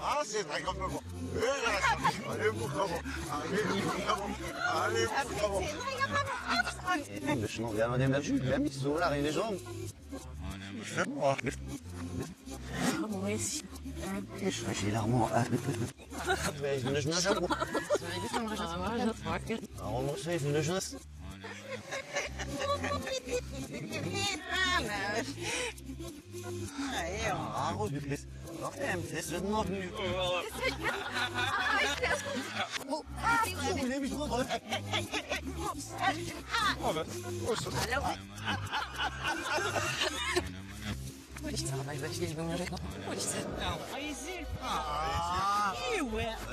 Ah, c'est vrai comme bon. Allez, vous comment? Allez, vous comment? شنو قالوا انا ماشي لا ميكس ولا غير لي جون Fais-moi. مش ماشي لا مو نجم نجربو هو شايف نجلس عاود بفلس فهمت ليش النور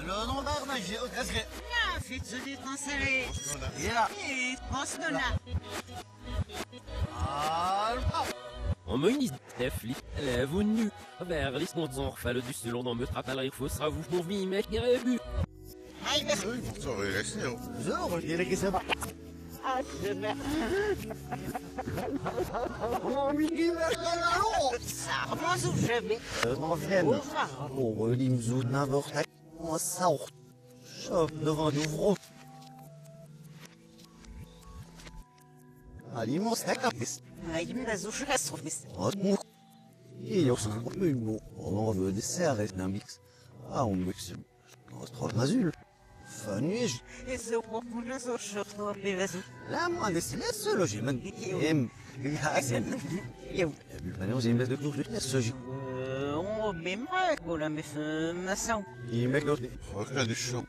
Le nom d'arme, j'ai au casque. لا في تزودي تنصري يا مصنونا En Moïse, Tefli, lève-nous vers les Sponzorfale du selon dans me rappellerai faut sera vous pour vie mec rebu. Oui, bon, ça aurait resté. زور ديالك سبع ما زوج شبي نوفين ولي مزود نافوختك والصوت شوف devant l'ouvre Ali mosteka bis هاي من زوج راسو بس Otmuk. I också nu och över det särskilt när mix. Ja, hon mix. Och tror mazul. Fanige. يزوق من زوج شطور بيزو لا ما ده سلسة لوجي من ام الحسن. يو بالفانيو زين بس دكتور في السوجي. وربي معاك ولا مثل مساو يمك لو Regarde du chaud.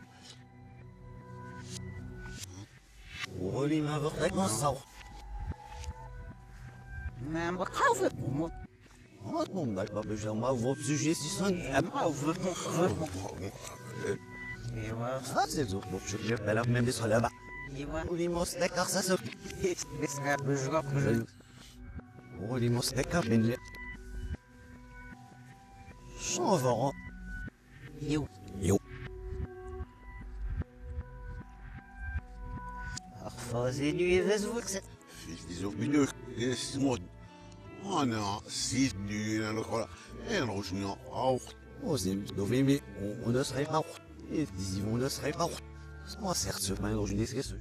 ولي ما بقتك نصور. ما بقاوف موت Otmum da pas besoin moi vos sujets si sont بقاوف ايوا ça c'est tout. Bon, je vais pas la même sur là-bas. ايوا ولي mosteka ça se. بس بجوق ولي mosteka ben. Chanvant. يو يو. اخفازي لي بزوق Fils des opinions, laisse-moi. On a 6 nuits dans le coin. Et un rouge non. Oh, Osim, dovimi, on ne serait pas. Et d'ici, on ne serait pas. Moi, certes, ce pain, je dis ce que c'est.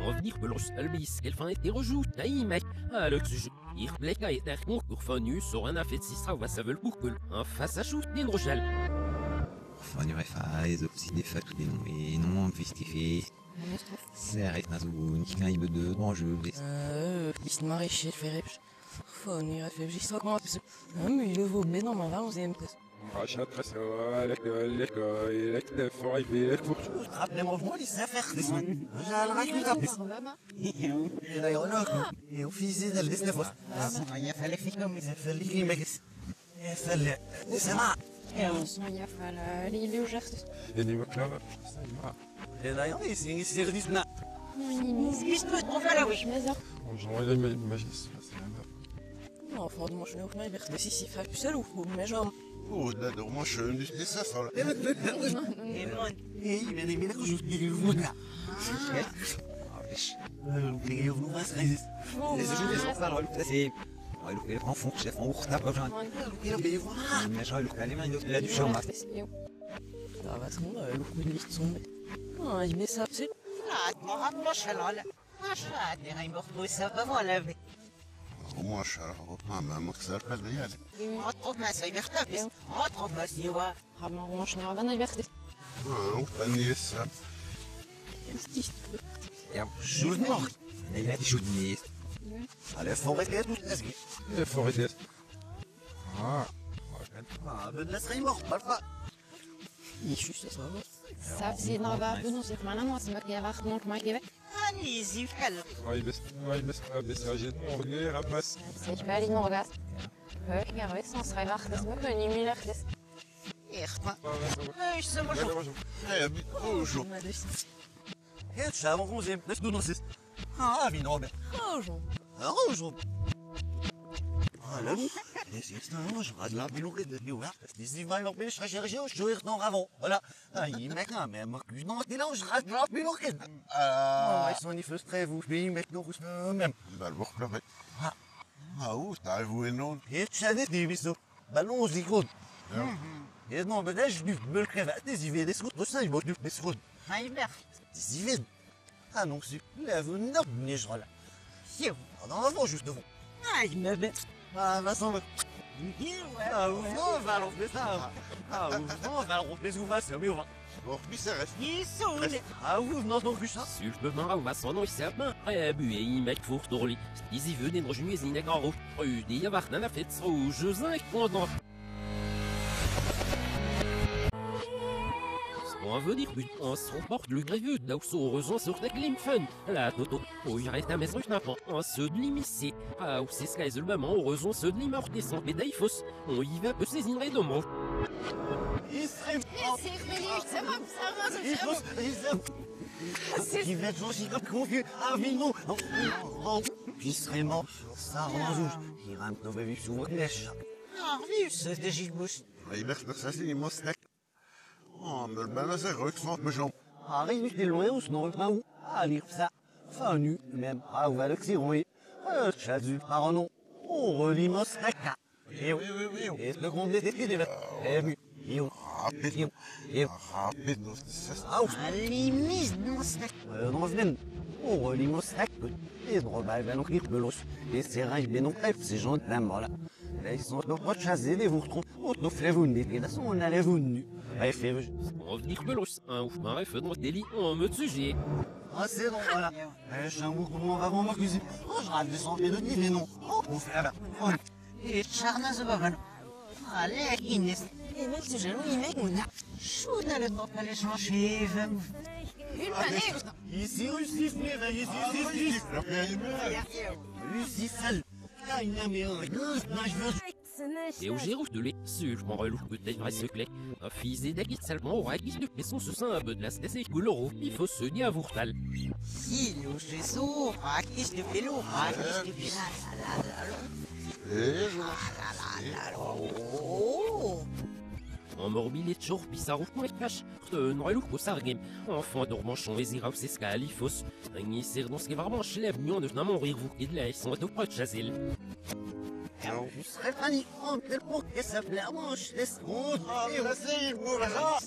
En venir que l'on albis qu'elle fin était rejoue taï mec à le sujet il bleka et ter concours fonu sur un affaire si ça va ça veut le boucle en face à chou des rochelle. Enfin, du réfaz, aussi des facs, des noms, et non, festifé. C'est arrête, Nazoun, qui caille de bon jeu. Ist maraîcher verrebs. Von ihrer Vergist auch mal so. Mais le vaut mais non ma va on aime pas. عشان تخسر لك دفع في لك Rappelez-moi, moi, les affaires, les semaines. J'ai le raconte. Et d'ailleurs, là, et au fils de l'Est, fois. يا فالي فيكم C'est le crime, mais c'est le. C'est ma. Sonia fala li ujacht. يعني مكلمة Et d'ailleurs, c'est service, na. سكيت تروفا لا وش Mais ça. جمعوا لي المجلس Non, franchement, je n'ai aucun idée. Mais si frère plus seul ou mais genre. oh, d'accord, moi je suis un ça, ça. Et il vient de je dis, il vous là. Les gars, vous vas résister. Les jeux des enfants, c'est. Le grand fond, chef, on ouvre ta poche. Mais voilà. Mais je le calme, il a du charme. Ça va, c'est bon, le coup de liste sont. Ah, il met ça, c'est. ما عمرش هلا ما شادني هاي مخبوي سبب ولا بي Moi, je suis ما كسر بالريال. مطلوب ما سوي بيختبس مطلوب ما سيوا Ramon Ronche, n'a rien à dire. وفني السر. Ja, schuld noch. Nee, net schuld niet. Allez, faut arrêter tout ça. forêt d'Est. Ah, ben, laisse-moi mort, pas le pas. Il est juste ça. صافي سيدنا بابا نوصف معنا نوصل ما كيبغي خدمك ما كيبغي هاني زي بحال بس راجل غير عباس سيت بالي نوغاس هاك يا غير سون صغير خدس ما بني ميلا خدس يخطا ايش سما شوف Eh, bonjour. Quel chavon qu'on aime, laisse-nous dans ces. Ah, vino, ben. Oh, Jean. Bonjour. Hallo? Dit is eerst een jongens, maar laat me nog in de nieuwe. Het is niet mijn nog meer schrijven, zo is nog avant. Voilà. Je mec nou, mais maar je nog niet langs, laat me nog in. Maar is nog niet frustré, vous je mec nog eens même. Ben, wacht maar. Hoe sta je in non? Heeft zij dit niet wist, ballon is die goed. Ja. Heeft nog een bedrijf nu mulken, het is die weer, dit is goed, dus hij wordt nu best goed. Hij weg. Het is die weer. Ah non, c'est lève nog niet zo. Hier. Dan avant, juste devant. Hij me bent. Ah, wat zal ik? Hier, Ah, non, va l'en faire ça. Ah, non, va l'en faire ça, c'est mieux. Wacht, wie zeg het? hier zo. Ah, vous, non, non, plus ça. Sulpement was van ooit zelfma. Bu en mek voor torli. Stizi veut den rejunu is in de garo. Die wacht na fet zo. Je sais pendant. On veut dire on se remporte le gréveux d'Auxo heureusement sur la Glimfen. La Toto, il reste un maison nappant, un ceux de l'imissé. Ah, ou c'est ce qu'est le moment, heureusement ceux de l'immorté sans pédaïfos. On y va peu saisir les deux mots. Il serait il va être aussi comme confus. Ah, oui, non. Il serait mort. Ça rend il rentre dans ma vie sous votre lèche. Ah, wie is het? De gilbus. Je legt nog steeds in je mostek. Oh, maar bijna zeg, ik snap me zo. Arrive, je loin, on se n'en va où? Ah, lire ça. Fin nu, même. Ah, on va le tirer. Chazu, pardon. On relit mon snack. Et oui, et le grand détective de la. Et oui, et oui. Rapid, dat is zes. Ah, Ali mis dans ce non, je viens. On relit mon snack. Et drôle, bah, ben, donc, lire belos. Et c'est vrai, ben, donc, c'est gentil, voilà. Là, ils sont de votre chasser, les vous retrouvent. On fait vous nez. Et là, on allait vous nu. Bref, On veut dire belos, un ouf marais feu dans délit, on me sujet. ah, c'est bon, voilà. J'ai un goût comment on va vraiment cuisiner. Oh, je rate des centaines de livres, mais non. Oh, on fait là-bas. Et Charna Zobavan. Allez, Inès. Et mec, ce jaloux, il mec, on a. Chou dans le temps pour aller changer. Une manée. Ici, Lucifel, Lucifel. Ah, il a mis un gosse, non, je veux. Et au gérou de lait, je m'en reloue peut-être vrai ce clé. Un fils et d'acquis seulement aura qui de peson ce sein un peu de la stesse et couleur il faut se dire à Vourtal. Si, le cheso, rakis de vélo, rakis de vélo. Oh. En morbilé de chor, pis ça roule pour les caches. Non, elle ouvre ça game. Enfant dormanchon, les iraus, c'est scalifos. Un isser dans ce qui va vraiment chlève, nous on a mon rire, vous qui de là, ils sont au pas de chazel. Je serais panique, quel pour que ça plaît, moi, je laisse mon Dieu, c'est bon, là.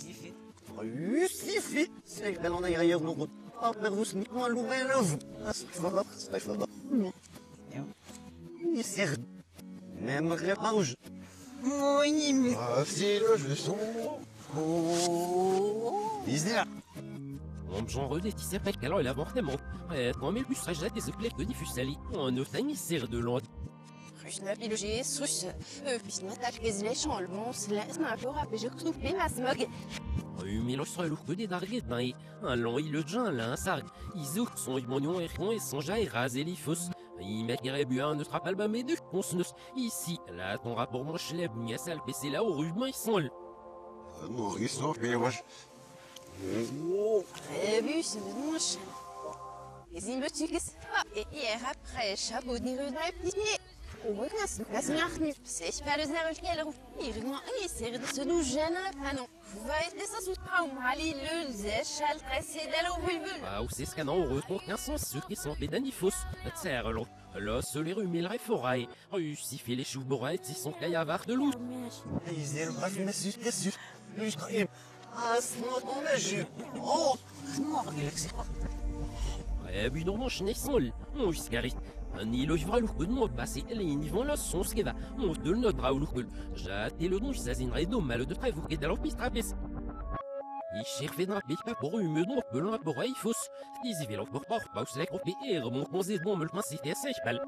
Lucifel, c'est que l'on a ailleurs, non, pas perdre ce uniquement l'ouvrir là, vous. Ah, c'est pas. Il sert. Même réparouge. Oui, Ah, si, là, je sens. Oh, bizarre. On me genre des tisser pas qu'alors il a mortement. Quand mais le bus serait jeté ce clé que diffuse sali. On a un isser de l'autre. Rushna biologie, rush. Puis ma tâche qu'est-ce les champs, le monstre, laisse un peu rapide, je trouve ma smog. Mais l'on serait lourd que des dargues d'un un long il le jean là un sarg. Ils ouvrent son imonion et rien et son jaille rasé l'ifos. Il met qu'il bu un autre appel mais deux consonnes. Ici, là ton rapport moi je l'ai mis à salle PC là au rubin ils sont là. Non, ils sont, mais moi, Vu, c'est mon chat. Les imbéciles, et hier après, chapeau de rue de la petite. Au moins, c'est un c'est pas le zéro qu'elle roule. Il s'est de ce doux jeune panon. Vous va être ça sous traum. Allez, le zéchal tressé d'aller au bulbul. Ah, ou c'est ce qu'un on retrouve qu'un sens ceux qui sont pédanifos. Terre l'eau. Là, se les rumils réforailles. Si fait les choux bourrettes, ils sont caillavard de loup. Ils aiment pas fumer sur tes sucres. Lui, ah, c'est moi ton jeu. Oh, mort, Alexis. Oui, non, je n'ai seul. Mon iscariste. Un îlot vra lourd de passé, les niveaux là sont ce qui va. Mon de notre bras lourd. J'ai le nom, je s'azinerai d'eau mal de trêve, vous qui d'alors piste trapèze. Il cherche fait draper pas pour une meudon, pelon pour un fausse. Ils y vont pour pas, pas se l'écroper et remonte mon zé de bon me le pincer à 5 balles.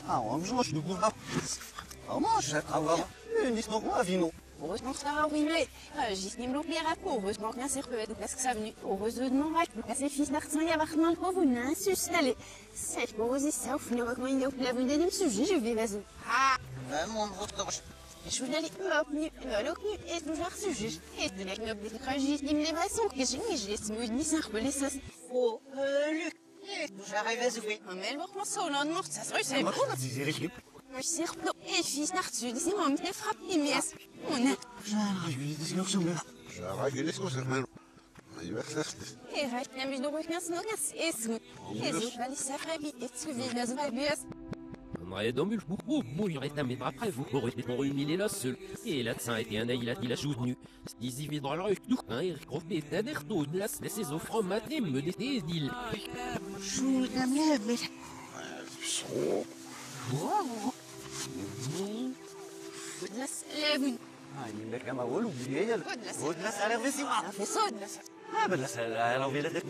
ah, on me change de goût. Ah, moi, je vais avoir une histoire quoi, Vino. Heureusement que ça va ruiner. J'y me l'oublier à peau. Heureusement que c'est repéré. Donc, est-ce que ça venu? Heureusement, que c'est fils d'artisan, il y a vraiment pour vous n'insustaller. C'est pour vous, ça, au final, comment il est au plat, vous n'avez pas sujet, je vais vas-y. Ah, mon gros Je vous dis, l'ocnu est toujours sujet. Et de la knob des crajis, il me les maçons, que j'ai mis, je les smooth, ni ça repelé ça. Oh, Luc, J'arrive à jouer. Mais le moment ça, on mort, ça se réussit. ما كنا تزيري شكل Je sais pas, et fils d'Arthur, c'est moi, mais frappe, mais on a. جان راجل يدير شغل راجل اسمه سلمان ايوه خلاص Et reste bien, je dois revenir, sinon, c'est ça. Et je vais aller s'affaiblir, et tu vis dans un bus. André Domul, beaucoup, mouillerait à mettre après vous, pour être humilié là seul. Et là, ça a été un aïe, il a dit la soutenu. Stizi vidra le tout, hein, Eric Robé, t'as d'air tôt, de la ses offres matin, me d'été, dit. شو الجمال Goodness, lève-nous. هاي لك ما اقول وبيجي Goodness. ودنا سالر في سيما Ça fait ça, ما بلا سالر في لك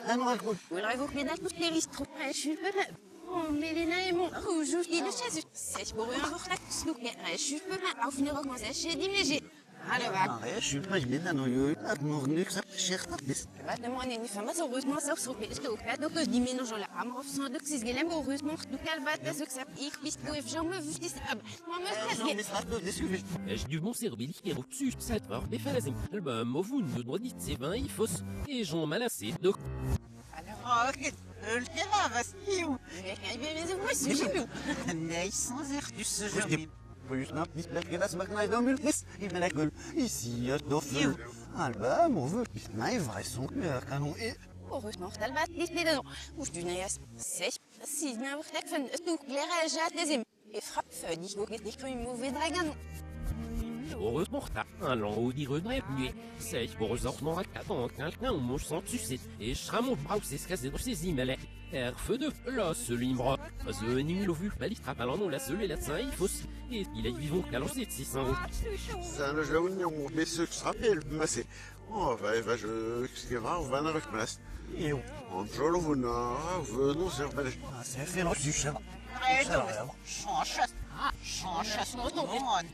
انا اقول Voilà, vous pouvez dans toutes les risques. Je suis pas là. Oh, mais les nains, mon rouge, je dis le chasse. C'est pour eux, un là, tout je suis pas là. Auf une recommence, j'ai dit, mais j'ai. Alors, اه شو المجد انا يو نغنيك الشيخ بس بعد ما أنا فما heureusement ça se repère que au cas donc je dis mais non je la am of sans donc c'est gelem heureusement du calvat parce que ça ik bis que je me vu dis moi me نو مسخط ديسكوفيش J'ai du bon cerveau qui est reçu, ça te va, mais falazim. Le vous ne doit dire c'est 20, il faut, et j'en malassé, donc. Alors, الكلام بس يو mais mais moi c'est chelou. الناس sans air du ce genre. ويش نابني لك كده اسمك نايدو ملكس يبقى ناكل يسي دوفل البا موفو ما يفري سون كانوا ايه Heureusement que Talbat dit les dedans. Ou je dis c'est si bien vous faites que tout l'éclairage à deuxième et frappe dit que vous êtes un mauvais dragon. Heureusement, t'as un long haut d'irredrep, nuit. C'est pour eux ordres à 4 quelqu'un au mot sans succès. Et je serai mon bras, c'est ce qu'elle s'est dit, mais là, feu de là, ce livre. The Nimi l'au vu, pas l'istra, non, la seule et la sain, il faut. Et il est vivant qu'à lancer de 600 euros. Ça ne joue pas, mais ce qui se rappelle, c'est. Oh, va, je. Qu'est-ce qu'il va, on va en avec place. ايوه On peut le voir, venons, c'est pas سافي راسي شباب شانشاس نوطون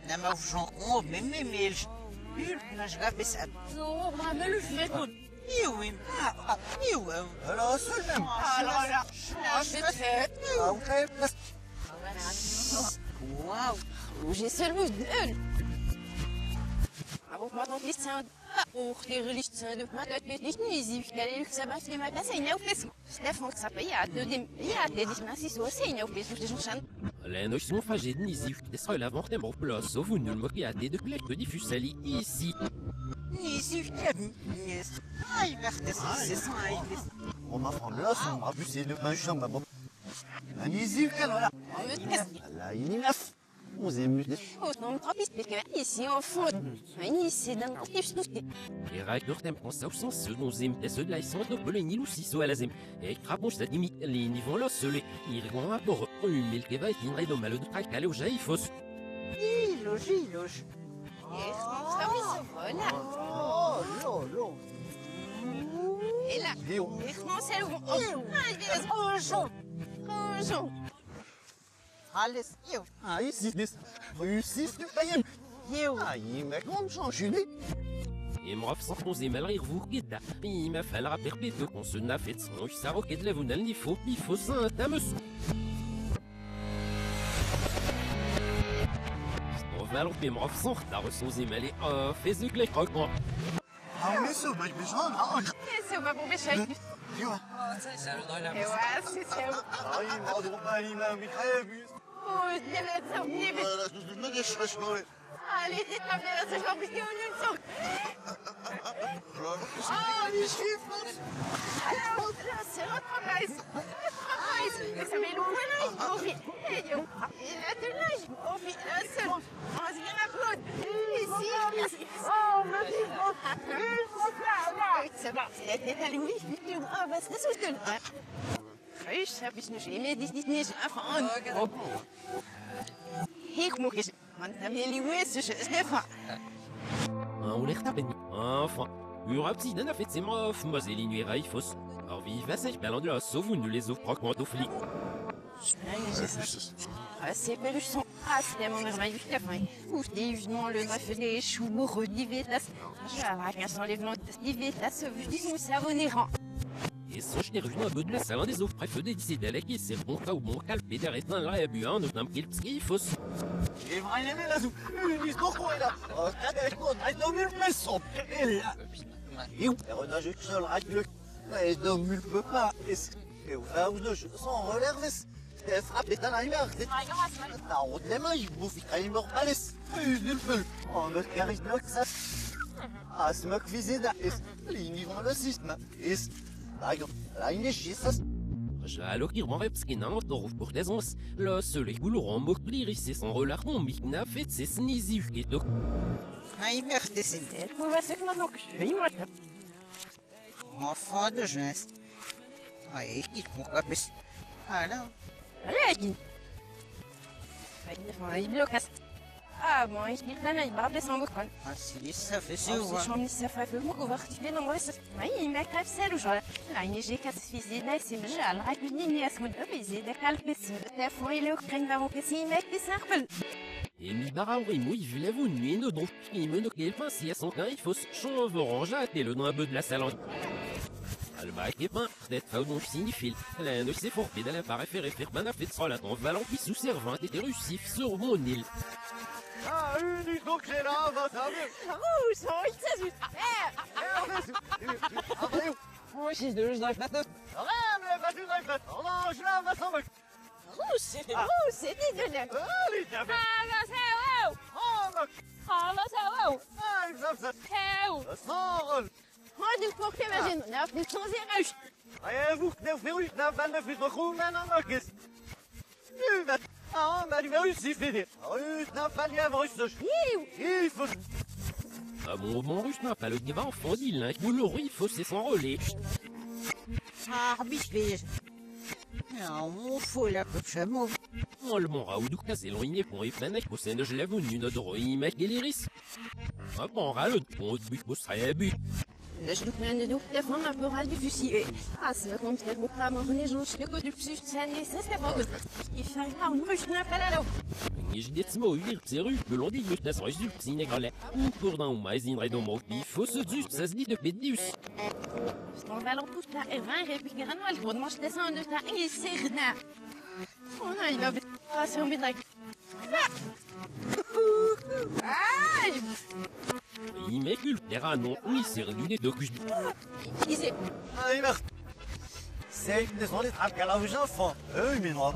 نما في جون ميمي ميلج لا جاب بس Non, vraiment le fait. يوين يو لا سلم لا لا شانشاس اوكي بس واو J'ai seulement deux. Aber man doch nicht sagen, auch die Religion, man dort wird nicht nuisible, qu'elle est le sabbat, c'est ma place, il n'y a pas de Stefan, ça peut y aller, il y a des distances, il n'y a pas de gens. Les notions fagées de Nisi, des seuls avant de mon place, vous ne le moquez à des de clés que diffuse Ali ici. نيسي يس هاي بختس هاي بس وما فهملاش ما عرفتش لو ما شنو اني يزيد كان ولا لا ينف وزيم Autant me tromper, c'est que ici, en fond, ici, dans le type de Et Ragnor t'aime quand ça au sens, ceux dont zim, et ceux de la sont de Belen, il aussi, soit à la zim. Et crapon, ça dit, les niveaux là, ceux ils vont à bord, mais le keva est une de mal de traque, allez au jaïfos. يلوش يلوش ça oui, ça voilà. Et là, c'est le bonjour. Bonjour. خالص يو هاي سيدس ريوسيس باين يو هاي ما كون شانجيني Et moi, sans poser mal rire, vous guide. Il m'a fallu perpétuer qu'on se n'a fait son ça roquette la vous n'a il faut ça, t'as me alors que moi, sans retard, sans émaler, fais ce que les croquants. هاي سو باش بيجان C'est pas pour pécher. ايوا Et ouais, c'est ça. هاي ما بالي ما بيحبس Oh, je vais ça venir. ما قاش شنو Allez, c'est pas bien, c'est pas bien, on est ensemble. Ah, les chiffres. Alors, là, c'est notre race. Ça met le point là, on vit. Il a de l'âge, on vit un seul. On se vient à l'autre. Ici, ici. Oh, ma vie. C'est bon, c'est allé, oui. Ah, bah, c'est ce que je ça puis je n'ai dit nicht erfahren. Ik moet eens, want dan wil je weten, Stefan. On les retapé. Enfin, Europe, si n'a fait ses mofs, moi, c'est l'inuit raifos. Alors, vive à sec, ballon de la sauve, vous ne les offre pas quand au flic. C'est pas le son. Ah, c'est mon merveilleux Stefan. Ouf, évidemment, le neuf des choux, redivétas. J'arrête un sans les blancs, divétas, vu du son savonérant. Et son je n'ai revenu un peu de la salle des offres préfeux des lycées d'Alec et c'est bon cas ou bon calpé des restants là et bu un de un petit qui fausse. يبغى ينام لازم يسوق ولا هذا يكون عندهم المسهم الا يو رنا جو سول عجلك لا يدوم البابا Eu vreau sans relève. Frappe dans la mer. Nou, de mij hoef ik geen nog alles. Ulful. On me carry bloc ça. As me visita is. L'union le système is. La énergie ça. جالو كيرمون غيبسكينا نطرف بوردازونس لا سولي كولو موكلي ريسي سون رولارمون ميكنا فيت سي سنيزي فكيتو Aí, meu descendente, vai ser que nós não queremos. Uma foda, gente. Aí, que com a cabeça. Ah, não. Olha aqui. Aí, Lucas. Ah, bom, ich bin dann ein Babel sans Bocon. Ah, si, ça fait sûr. Ah, si, j'en ai ça fait le mot qu'on va retrouver dans le reste. Oui, il m'a crève celle ou j'en ai. Là, il neige qu'à se fiser, là, c'est déjà, elle raconte une ligne à ce moment-là, mais il est calme, c'est le fond, il est au crâne, va monter, c'est un mec qui s'arpelle. إمي باراوري موي فيلافو نوينو دروف كيمونو كيلفان سي سون كايفوس شون فرونجا تيلو نو ابو دلا سالون الباكي بان تيت فاودون سينيفيل لا نو سي فور بيدالا باريفيري فير بانا فيت سولا طون فالون في سو سيرفان تيتي روسيف سور مون île Ah, unique donc c'est là, va savoir. Rouge, oh, il s'ajoute. Moi, je suis de l'eau dans la patate. Ah, mais vas-y, va. Oh, je la va s'en Rouge, c'est dégueulasse. Allez, t'as bien. Alles heel. Oh, look. Alles heel. Ah, il va ça. Heel. Sans Hoor dit voor je maar zin. Nou, dit is onze ruis. Hij hoeft heel veel uit naar binnen voor de groen en dan nog eens. Nu, dat. Ah, maar die wil je zien vinden. Uit naar binnen voor rustig. Il faut. À mon moment russe n'a pas le débat en fond d'île, hein, le riz faut c'est sans relais. Ah, biche. Non, mon fou, là, que je m'ouvre. On le mon raoudou casse éloigné pour y fanek au sein de je l'avoue nu notre rimek et l'iris. Ah bon, râle de bon but pour serait but. Je doe mijn doek van mijn vooral die fusie. Als we komt het boek aan mijn gens de côté plus ça n'est c'est pas bon. Il fait là on rush n'a pas là. Je dis ce mot ir pseru que l'on dit que ça résulte sinégalais. Ou pour dans mais in redo mo il faut se juste ça se dit de pédius. On va l'en pousser là et 20 et puis grand mal gros moi je descends de ça et c'est rien. On a il va passer au midnight. Ah! Il m'écule terrain non oui c'est réduit de que je Ici. Ah, il va. C'est une des ondes à quel âge enfant. Mais non.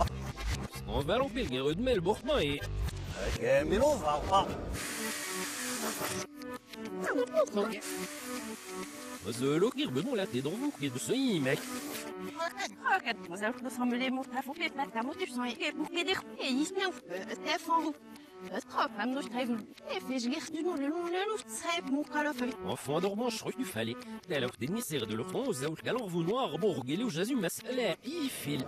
on va l'en faire guerre de mel bourman et Ok, mais non, va pas. le kir benon la tête dans vous qui de ce mec. Regarde, vous avez ressemblé mon plafond et la motif sont et pour dire et il se met c'est fond. Trop, am nog schrijven. Even, je ligt nu le lucht schrijven, mon calof. Enfant dormant, je crois qu'il fallait. Alors, des misères de l'offrande, aux autres galons vous noirs, bon, regardez au Jésus, mais là, il file.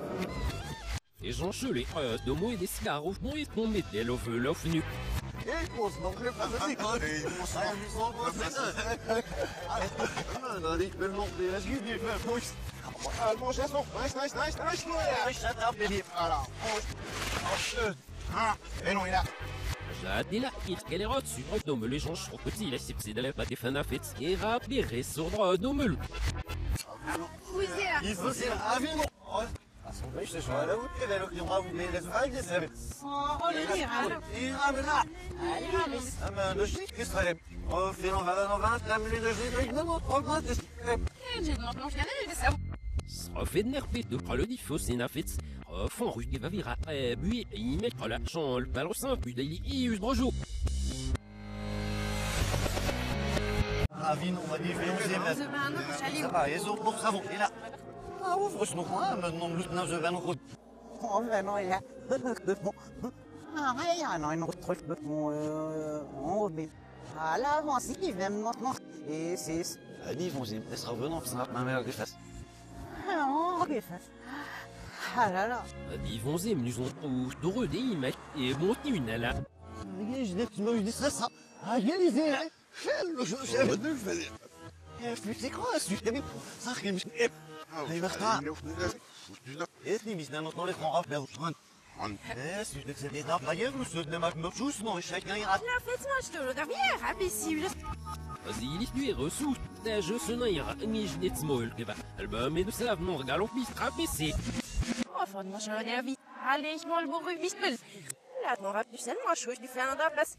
Et j'en chelais, de mots et des scarres, bon, et qu'on mettait l'offre nu. Il pose donc le pas de sécurité. Ik ben nog weer eens jullie vervoest. Allemaal 6 nog. Nice. Shut up, baby. Voilà. Ah, et non, il a. J'ai là, il qu'elle est rot, sur le dôme, les gens, je crois que si, la c'est de la pâte et fan à fête, et rapide, sur le dôme. Il faut c'est avion. Son beijo, je vais là où tu es, là où tu vas vous mettre les vagues, c'est vrai. Oh, le dire, alors. Il ramène là. Ah, mais le chic, qu'est-ce que c'est? Oh, fais l'en va, la mêlée de chic, non, augmente. J'ai de l'enclenche de ça. Sera fait de nerfé de prendre le diffo, c'est na fête. Fond russe des vavira, puis il met la chambre, le ballon simple, puis il use bonjour. Ravine, on va dire, ça va, ils ont pour savon, il est là. Ah, ouvre ce moment, maintenant, le lieutenant, je vais nous route. Oh, ben non, il a. Ah, rien, non, il nous retrouve mon mais. Ah, là, avant, si, il vient maintenant. Et c'est. Annie, vont y laisse revenant, parce que ma mère les fasse. Ah, on refasse. Ah là là. Ils vont aimer, nous ont tous d'heureux des mecs, et bon, une là. Je dis que tu m'as eu dit ça. Ah, il est là. Je ne fais rien. C'est quoi, c'est bien. Ça, c'est bien. Il va faire. Et si, mais non, les grands rappels. Si je sais pas, d'ailleurs, nous sommes de ma chose, non, chacun ira. La fête, moi, je te le reviens, imbécile. Vas-y, il est reçu, t'as je se naïra, ni je n'ai small, que va. Album et de slave, non, regarde, on puisse trapécer. Oh, faut moi, je l'ai vite. Allez, je m'en le bourru, bispel. Là, t'en vas plus seulement, je fais un place.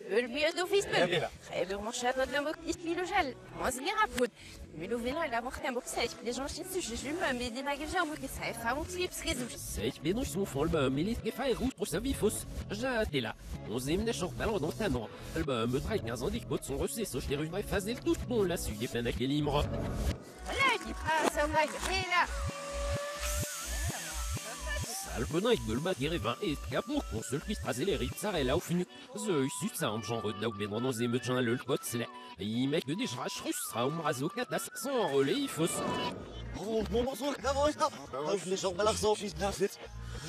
البيض في سبل خير مشات لما يشبي له جل ما زغير عبود ملو فيلا لا وقت ما بسايش لي جون شي سوجي جو ما ميدي ما جا مو كيسايف فهم تسيب سكيزوج Seich bin ich so voll bei Milit gefeiert gut pour sa vie fausse. J'étais là. On s'est mené sur ballon dans ta nom. Elle me traque 15 ans d'ik bot son reçu so je t'ai ruvé fazer tout bon la suite des peines à quel imre. لا كيف حاسه ما هنا Alpenin ik bul bat gere 20 et cap mon qu'on se puisse tracer les rives ça là au finu. Ze issu ça en genre de mais dans nos émeutins le pot c'est il mec de des raches russes sera au raso katas sans relais il faut Oh, mon morceau qu'avant, je les jambes à l'argent, fils d'un fait.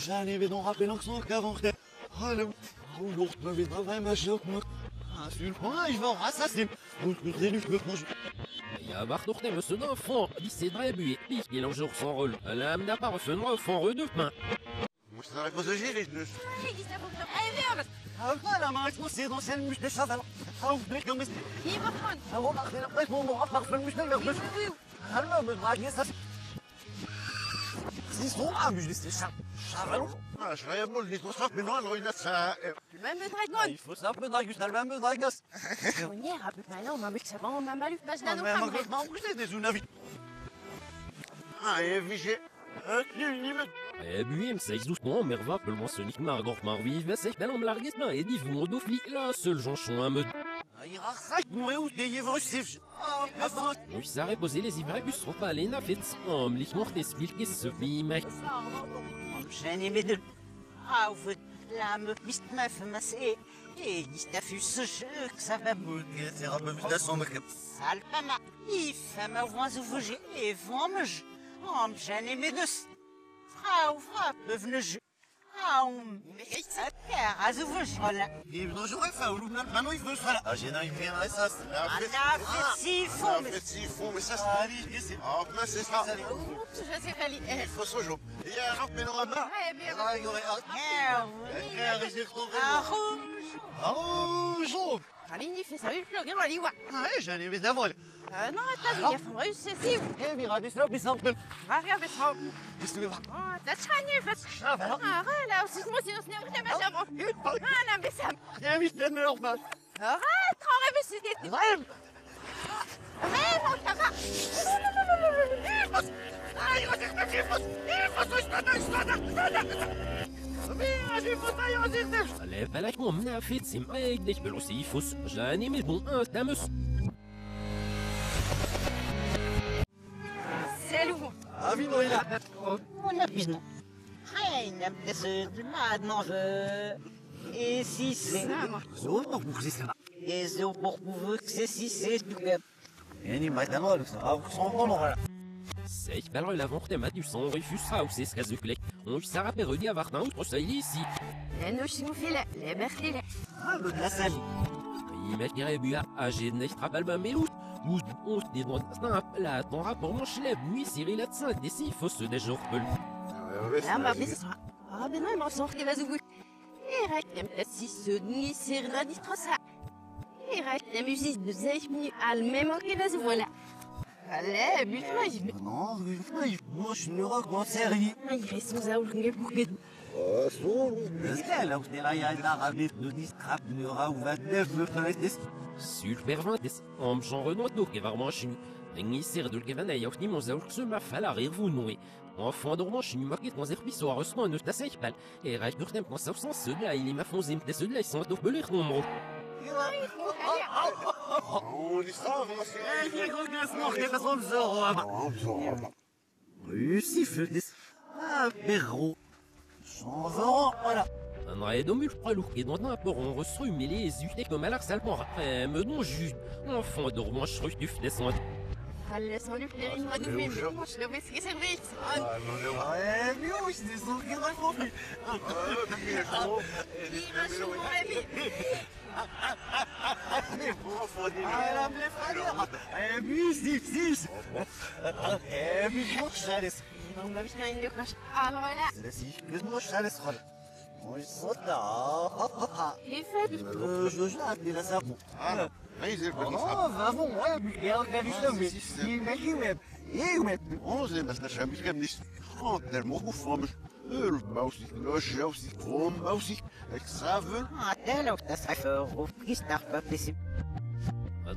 J'en ai non rappelé l'ensemble qu'avant. Oh, le. Oh, l'autre me vient vraiment ma joke, moi. Ah, sur le point, je vais en rassasser. Donc, je vais lui faire manger. Il y a barre d'orte monsieur d'enfant, dit c'est très bué, pique il en jour sans rôle. L'âme n'a pas refait moi au fond re deux mains. Moi, c'est la cause de gérer, je Ah, voilà, ma réponse, c'est dans celle mouche des chaval. Ah, vous voulez comme ça. Ah, bon, parfait, après, bon, on va faire le mouche de leur bouche. Ah, non, mais draguer, ça. C'est son âme, je dis, c'est chaval. Ah, je vais me le dire, mais non, alors il a ça. même dragon Il faut ça, peu drague, juste, elle me drague. on y est rappel maintenant ما مش سبعون ما مالوف باش Ah, نانو mais خمر ma bouche, des unavis. Ah, et vigé. Limite. Eh bien, ça existe non, mais va peut le mentionner que Margot Marvive, c'est que l'on me largue ça et dit vous mon fli, là, seul Jean Chon à me. Il rachète, moi, où des yeux, c'est. Ah, avant. Oui, ça a reposé les ivrabus sont pas les nafets, en me lichmort des spils qui se fit, mec. Jenny Middle. Ah, vous la me piste ma femme, c'est. Et il s'est fait ce jeu que ça va me c'est un peu plus de son mec. Salpama, il fait ma voix au jeu et vont me jeu. Oh, Jenny Middle. Frau, bevenez jeu. Ah, mais c'est terre, à ce jeu. Voilà. Et non, j'aurais fait, ou non, il veut ça. Ah, j'ai non, il viendrait ça. Ah, fait si fond, mais. Fait si fond, mais ça, c'est. Ah, allez, c'est. Ah, mais c'est ça. je sais pas lire Il faut ce jour. Il y a un rap, mais non, là-bas. ouais bien Ah, il y aurait un. J'ai trouvé. ah rouge Ah, rouge. خليني في سبيل البلوغ علي واحد Ah, j'en ai mis d'avant. non attends يا فمري سيسيو Eh, mira, dis-le, mais ça me. غير بصحاب Qu'est-ce que tu veux? تشحني بس غير لو سيسمو سينوسني وحنا ما جابو انا بسام Viens, vite, viens, normal. غير تخرج بس Rêve. غير مرتفع Allez, balak mon nafet, c'est mec, des pelos, c'est fausse. J'en ai mis bon, un tamus. سالو Ah, oui, non, il a. On a besoin. Rien de ce maintenant je. Et si c'est. Zo, nog moet je zeggen. Et zo pour pouvoir que c'est si c'est tout le. En die maakt dan wel, dus dan gaan we nog. C'est balak l'avant de ma du son, refusera ou c'est ce cas de clé. On s'est rappelé d'y avoir un autre, ça il est ici. لانه شنو في لا لا باخلي لا Ah, de la salle. Il m'a tiré bu à âgé de n'être pas le même méloute. Ou on se dit dans là, ton rapport mon chleb, oui, Cyril a de 5 des 6 fausses des jours peu. لا ما بس اه بنا ما صوخ كي بازوق ايه راك لم تسيسو ني سير غادي تخسع ايه راك لا ميوزيك بزاف مني على الميمو كي باز فوالا لا بيت ما يجبد Non, moi je ne raconte rien. ما يخيسو زاول نجيب بوكيدو لا لو ترى يا العربي دوني سكراب نورا و29 فريتس. Super 20, en j'en renoie d'eau qui va vraiment chez nous. Ni sert de l'Gevan et Yochni, mon zaoul, ce m'a fallu rire vous nouer. Enfant de roman, chez nous, marqué dans un pissoir, reçoit un autre assez pal. Et reste de temps, quand ça sent ceux-là, il est ma fonzine, des ceux-là, ils sont à doubler, mon On dit ça, Réussi, Félix. Ah, Perrault. 100 ans, voilà. Un raid au multiple lourd et dans un port, on reçoit mais les yeux comme à l'arsalement après, me non juste. Enfant de roman, je refuse descendre. خلي صوني في لي ما دومين واش لو بس كي سيرفيت Ouais, mais oui, c'est des sons qui racontent. Ah, la frère. Eh, puis, c'est. Eh, puis, moi, je laisse. ما باش عندك واش ولا C'est la scie. Moi, je laisse. Moi, je saute là. كيفاش Je l'ai la savon. Ah, mais c'est Oh, va bon, ouais, mais regarde, il m'a dit, mais. 11 بس نشام كم نيست. تellement خوف Ulbouwsik, Losjouwsik, Woonbouwsik, ik zavel. Ah, tel ook dat schrijven op gisteren pas possible.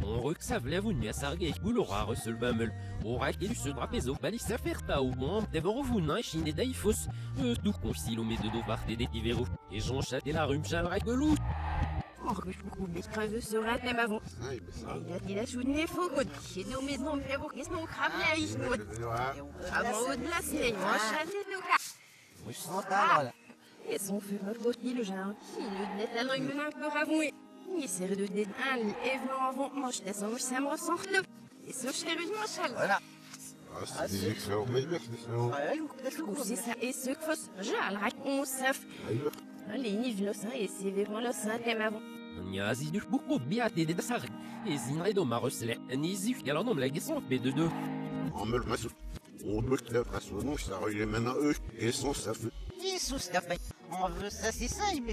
Non ruksav levun ya sarge gulora resul bamel. Ora kelu se drapezo balisa ferta ou mon devoro vuna chine daifos. Du concilo me de dovarte des tiveru. Et Jean chaté la rhume chalra gelou. Oh, que je vous mets creveux sur un thème avant. Il a soudé faux code. Chez nos maisons, mais pour qu'est-ce qu'on crabe là, il faut. Avant de la scène, moi, chaté le cas. Et son feu me côté le genre. Il le net la langue un peu ravoué. Il sert de dédain, et venant avant, moi, je descends, ça me ressent le. Et ce sérieusement, chal. Voilà. Ah, c'est des experts, mais C'est ça, et ce que faut, j'allais, on s'aff. Les niveaux, là, et c'est vraiment là, ça, thème avant. Nyazi du beaucoup bien t'aider de sarre. Et zinredo ma resle. Nizif galandom la guesson p de deux. On me le met sous. On doit le faire son nom, ça relève maintenant eux, et son ça fait. Dis sous ce café. On veut ça, c'est ça, il met.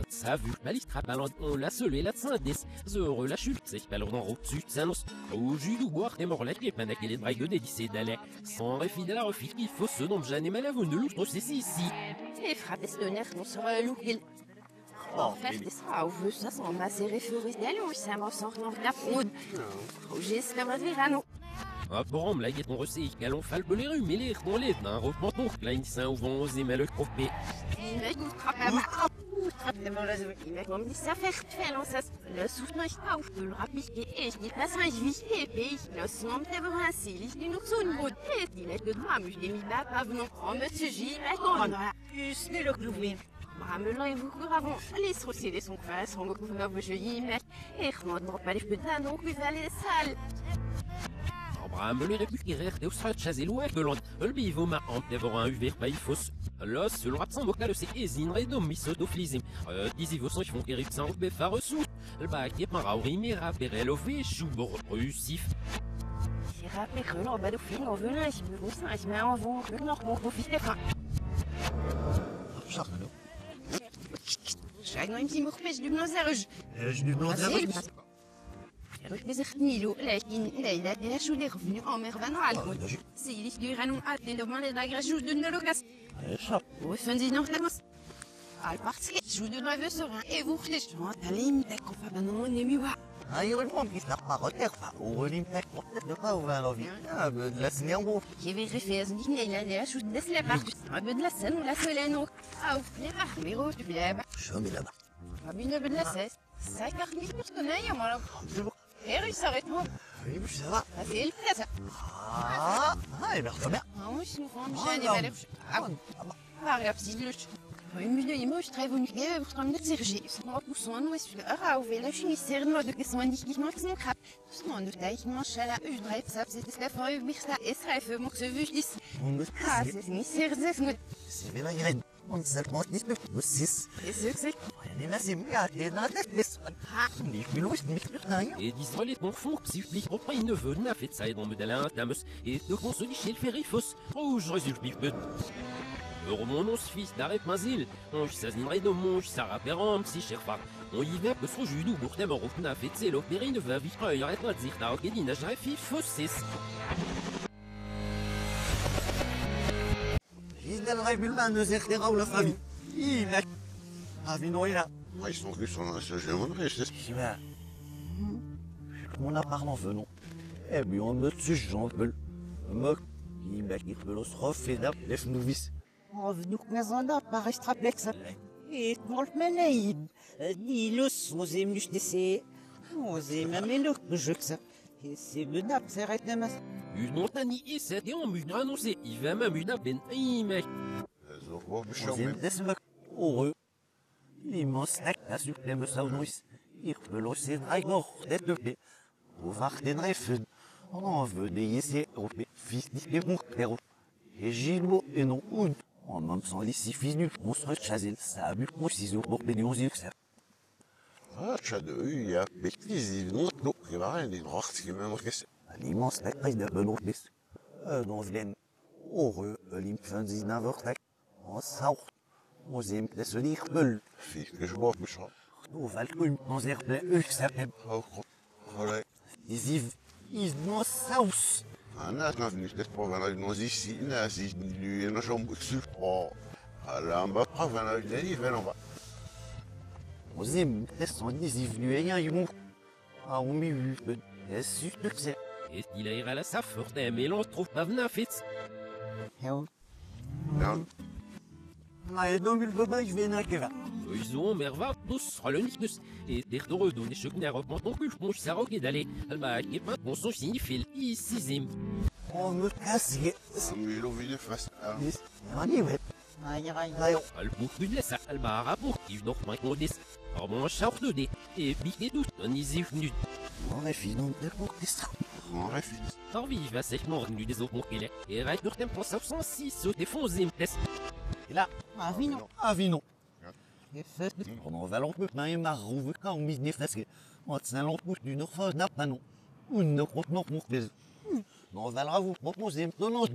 Ça vu, balistra baland, on la seule et la des. Zore la chute, c'est pas l'ordre en route, sanos. Au jus du boire, t'es mort la clé, pendant qu'elle est drague des lycées d'aller. Sans réfide à la refite, il faut ce nom, j'en ai mal à vous, de l'outre, c'est ici. Et frappe ce nerf, on sera louquil. Oh, faire des ça, ou veut ça, sans masser référé d'allons, ça m'en sort dans la fraude. J'ai ce que verano. Ah, pour me la guette, on recée, qu'allons falbe les rues, mais les dans les d'un repenton, klein saint ou vont oser mal le cropé. Il m'a dit, il m'a dit, ça fait faire, non, ça, le souffle, je pas, ou le rapiquer, et je dis, pas ça, je vis, et puis, le son, t'es vraiment ainsi, je dis, nous, son mot, et il est de drame, je dis, mis bas, pas venant, oh, monsieur, j'y mets, on a, plus, mais le cloué. Bramelon et vous gravons, les sauciers, les sons face, on recouvre vos jeux, y met, et remonte pas les petits, donc, vous allez sale. Bramble récupérer des osrats chasés loin que l'on le bivo ma en devant un uver païfos. L'os le rapsan vocal c'est ezine dom misotoflism. Disivo sont font kérik sans befar sous. Le bac est par auri mais rappelé l'ové choubor rusif. J'ai rappelé que l'on va de fin en venant, je me vois ça, je mets en vent, que l'on va profiter pas. Chacun un petit mot pêche du blanc-serge. Je lui demande Les Milo, لكن ليلى بها شو اللي رفني عمر بن عالكل سيدي في غنم عاد لو ما لا غرجو دون لوكاس وفندي نو خلاص على بارتي شو دو نوفو سوران اي فو خليش تعليم تاكو فبنو نميوا هاي اليوم يسنق غتيرفع وليم تاكو تدقا وفالو في بلاسني نغوف كيفي غفيز ديك ليلى شو داس لا بارتي عبد لسان ولا سولانو او لي بحميرو تبلابا شو بلابا عبينا بالاساس ساكر مش مستنايا مرة Eric s'arrête moi. Oui, ça va. C'est le plaisir. Ah, il va bien. Ah oui, je me rends bien des valeurs. Ah bon. Ah, regarde, si le une de moi, je travaille au nucléaire pour prendre le sergé. C'est moi pour son nom, est-ce que ah, ou la chimie c'est moi de question indiquée moi qui crap. Tout le monde de taille, moi je là, je drive ça, c'est la fois mais ça est ça fait moi que je veux dis. Ah, c'est ni sergé, c'est bien la graine. On s'attend nicht mehr Six. Et c'est que c'est. On est là, c'est mieux à la tête, mais Et disent les confons, si je reprends une neveu, n'a fait ça et dans Medalin, Damus, et de consoli chez le ferrifos, oh, je résulte bif peu. Mon nom fils d'arrêt mazil, on s'azinerait de mon, ça rappellerait si cher pas. On y va, que son judou, pour t'aimer, on a fait, c'est l'opérine, va vite, il arrête pas de dire, t'as ok, dina, j'aurais fait fossis. إذا الغيب ما نزيق ولا فامي إيه فامي نوينا Ils sont riches sur un sujet, on riche. On a parlé en venant. Eh bien, on me tue, j'en veux. Moc, il m'a dit que l'on se refait d'appeler novice. On veut nous connaître par extraplex. Et dans le malaï, ni le sous ému d'essai. On s'est même le jeu que ça. Et c'est le nap, c'est arrête de masse. Une montagne et c'était en mûne annoncé, il va m'amuser ben, mec. Heureux. L'immense lac a supplément Saunus. Il peut l'osser dragon, tête de paix. Au varten refen. On en veut des essais européens, fils d'Ibermont, Perro. Et Gilbo et non Oud. En même sans les six fils du monstre Chazel, ça a bu pour 6 jours pour pénions yeux que ça. Ah, Chadeux, il y a bêtise, non, non, il va rien dire, c'est qui même qu'est-ce L'immense lac prise de Benoît Bess. Dans Vlen. Heureux, l'imfenzi n'avortac. En saut. On s'aime de se dire bol. Fils que je vois, mais je crois. Nous valcum, on s'est repris, ça s'appelle. Oh, voilà. Ils y vont sauce. أنا كان في نشتت بابا نوزي سينا سيجني أنا شو مكسر Là, on va prendre un livre, on va. Ozim, est-ce qu'on dit venu ayant eu ah, on m'y eu, est-ce que c'est Et il a à la safre, mais l'on trouve pas venir fit. Non. Ah, et donc, le baba, je vais n'aquer. Ils ont merva tous le nictus. Et des heureux donner ce qu'on a repris ton cul, mon sarok et d'aller. Elle m'a qui pas bon son signifie, ici. On me casse, Mais l'on vit de face. allez, ouais. Aïe, aïe, Elle boucle une laisse, elle m'a rapporté une autre main qu'on dit. Alors, mon char de dé, et piqué tout, on y est venu. On est fini, on est pour ça. On refuse. Alors, vive à cette mort venu des autres mots qu'il est. Et reste sur tempo 106, au défoncé, test. Et là, Avino. Avino. Et fait, On va l'en mettre un marou, quand on mise des flasques. On tient l'entour d'une autre n'a pas non. Ou ne croit pas pour plaisir. On va vous proposer maintenant.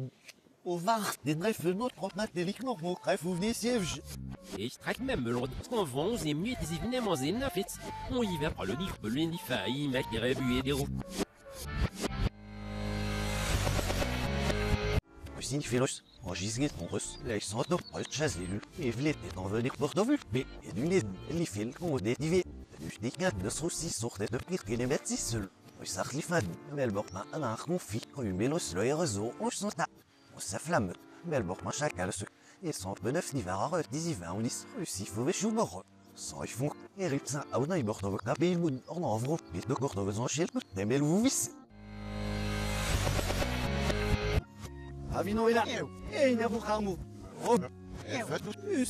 Au var, des brefs, notre propre télécran, pour bref, vous venez siège. Et je traque même l'on dit qu'on vend et mieux des événements et nafets. On y va par le livre, le nifaï, mec, et rébu et des roues. Aussi, Philos, en gisguet, on reçoit les centaures, chasse les lues, et vlété dans venir pour d'envue, mais et d'une les fils qu'on dédivé. Du décade de soucis sortait de pire que les bêtises seuls. Oui, ça clifade, mais le bord un an confit, quand une mélos le réseau, on se sent. On s'afflamme, mais le bord chacun le sucre. Et son peu neuf d'hiver, 10 20 on dit, si faut chou mort. Sans ils font, et ripsa, à on a eu bord de capé, il moune, on en vro, et de corps de besoin chez le, des mêles vous vissez. Avino est là. Et il n'y a pas qu'un mot.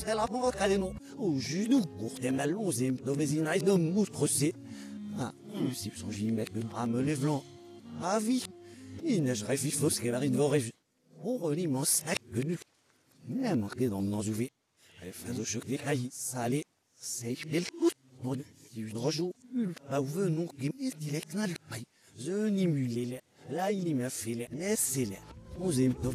Elle a pour cadeau. Au genou, pour tes malons, et de vésinage de moutre, c'est. Ah, si son gimette que drame les blancs. Ah, vie. Il neigerait fifos qu'elle arrive de vos rêves. On relie mon sac que nu. Mais marqué dans mon enjouvé. Elle fait au choc des cailles, salé. C'est le coup. Bon, une rejoue. Pas où venons qui m'est direct dans le paille. Je n'imule là, il m'a fait les laissez-les. On aime tout.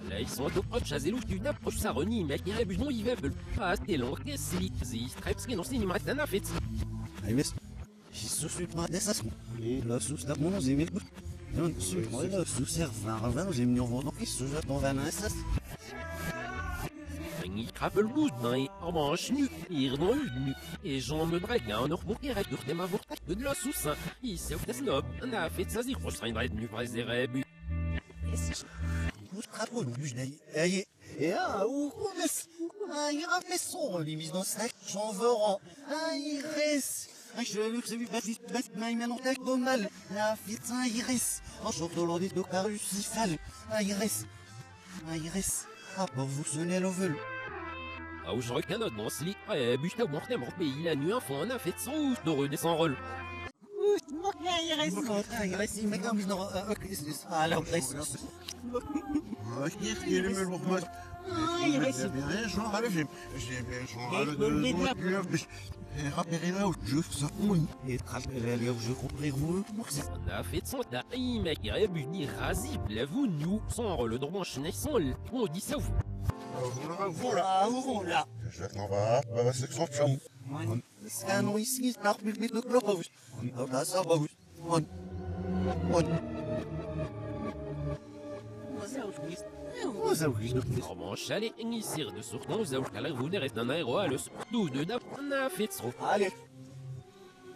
Là, ils sont au proche à zélo d'une approche saronie, mais qui rébut non, ils veulent. Ah, t'es long, qu'est-ce que c'est? Ils trappent qui n'ont cinéma, t'en as fait. Ah, mais je suis pas des assassins. Et là, sous la mon aimé. Non, moi, là, sous servant, nous aimons nous vendre qui se jette en vain assassin. Ils crappent le bout d'un et en manche nu, ils redont nu. Et j'en me drague un or pour qu'il reste de ma vortac de la sous-sein. Ils savent des snobs, on a fait ça, ils croient que nu par les rébus. Vous trappez le bûche d'ailleurs. Et ah, où est-ce? Ah, il rappelle son, les mises dans le sac, j'en veux en. Ah, il reste. Ah, je le sais, bâti, mais il m'a longtemps de mal. La fille, ah, il reste. En chante de l'ordre de Carus, il fallait. Ah, il reste. Ah, il reste. Ah, pour vous sonner l'ovule. Ah, où je reconnais dans ce lit, ah, bûche ta mort, mais il a nu un fond, on a fait son ouf, d'heureux de son rôle. il reste. Il reste, il m'a comme une. Alors, reste. Il est le bon. Il reste. J'ai bien genre à le film. J'ai bien genre à le et rappelez là où je ça oui. Et rappelez là où je comprends vous. On a fait son tas, mais qui rébut ni rasible, vous nous, son rôle de mon chenille, son lit, on dit ça vous. Voilà, voilà. Je t'en va, c'est que son chum. C'est un nom ici, c'est un public de clopos. On a ça, bah oui. On. Comment chalet, ni sire de sourton, vous avez qu'à vous reste un aéro à le surtout de nap, on a fait trop. Allez.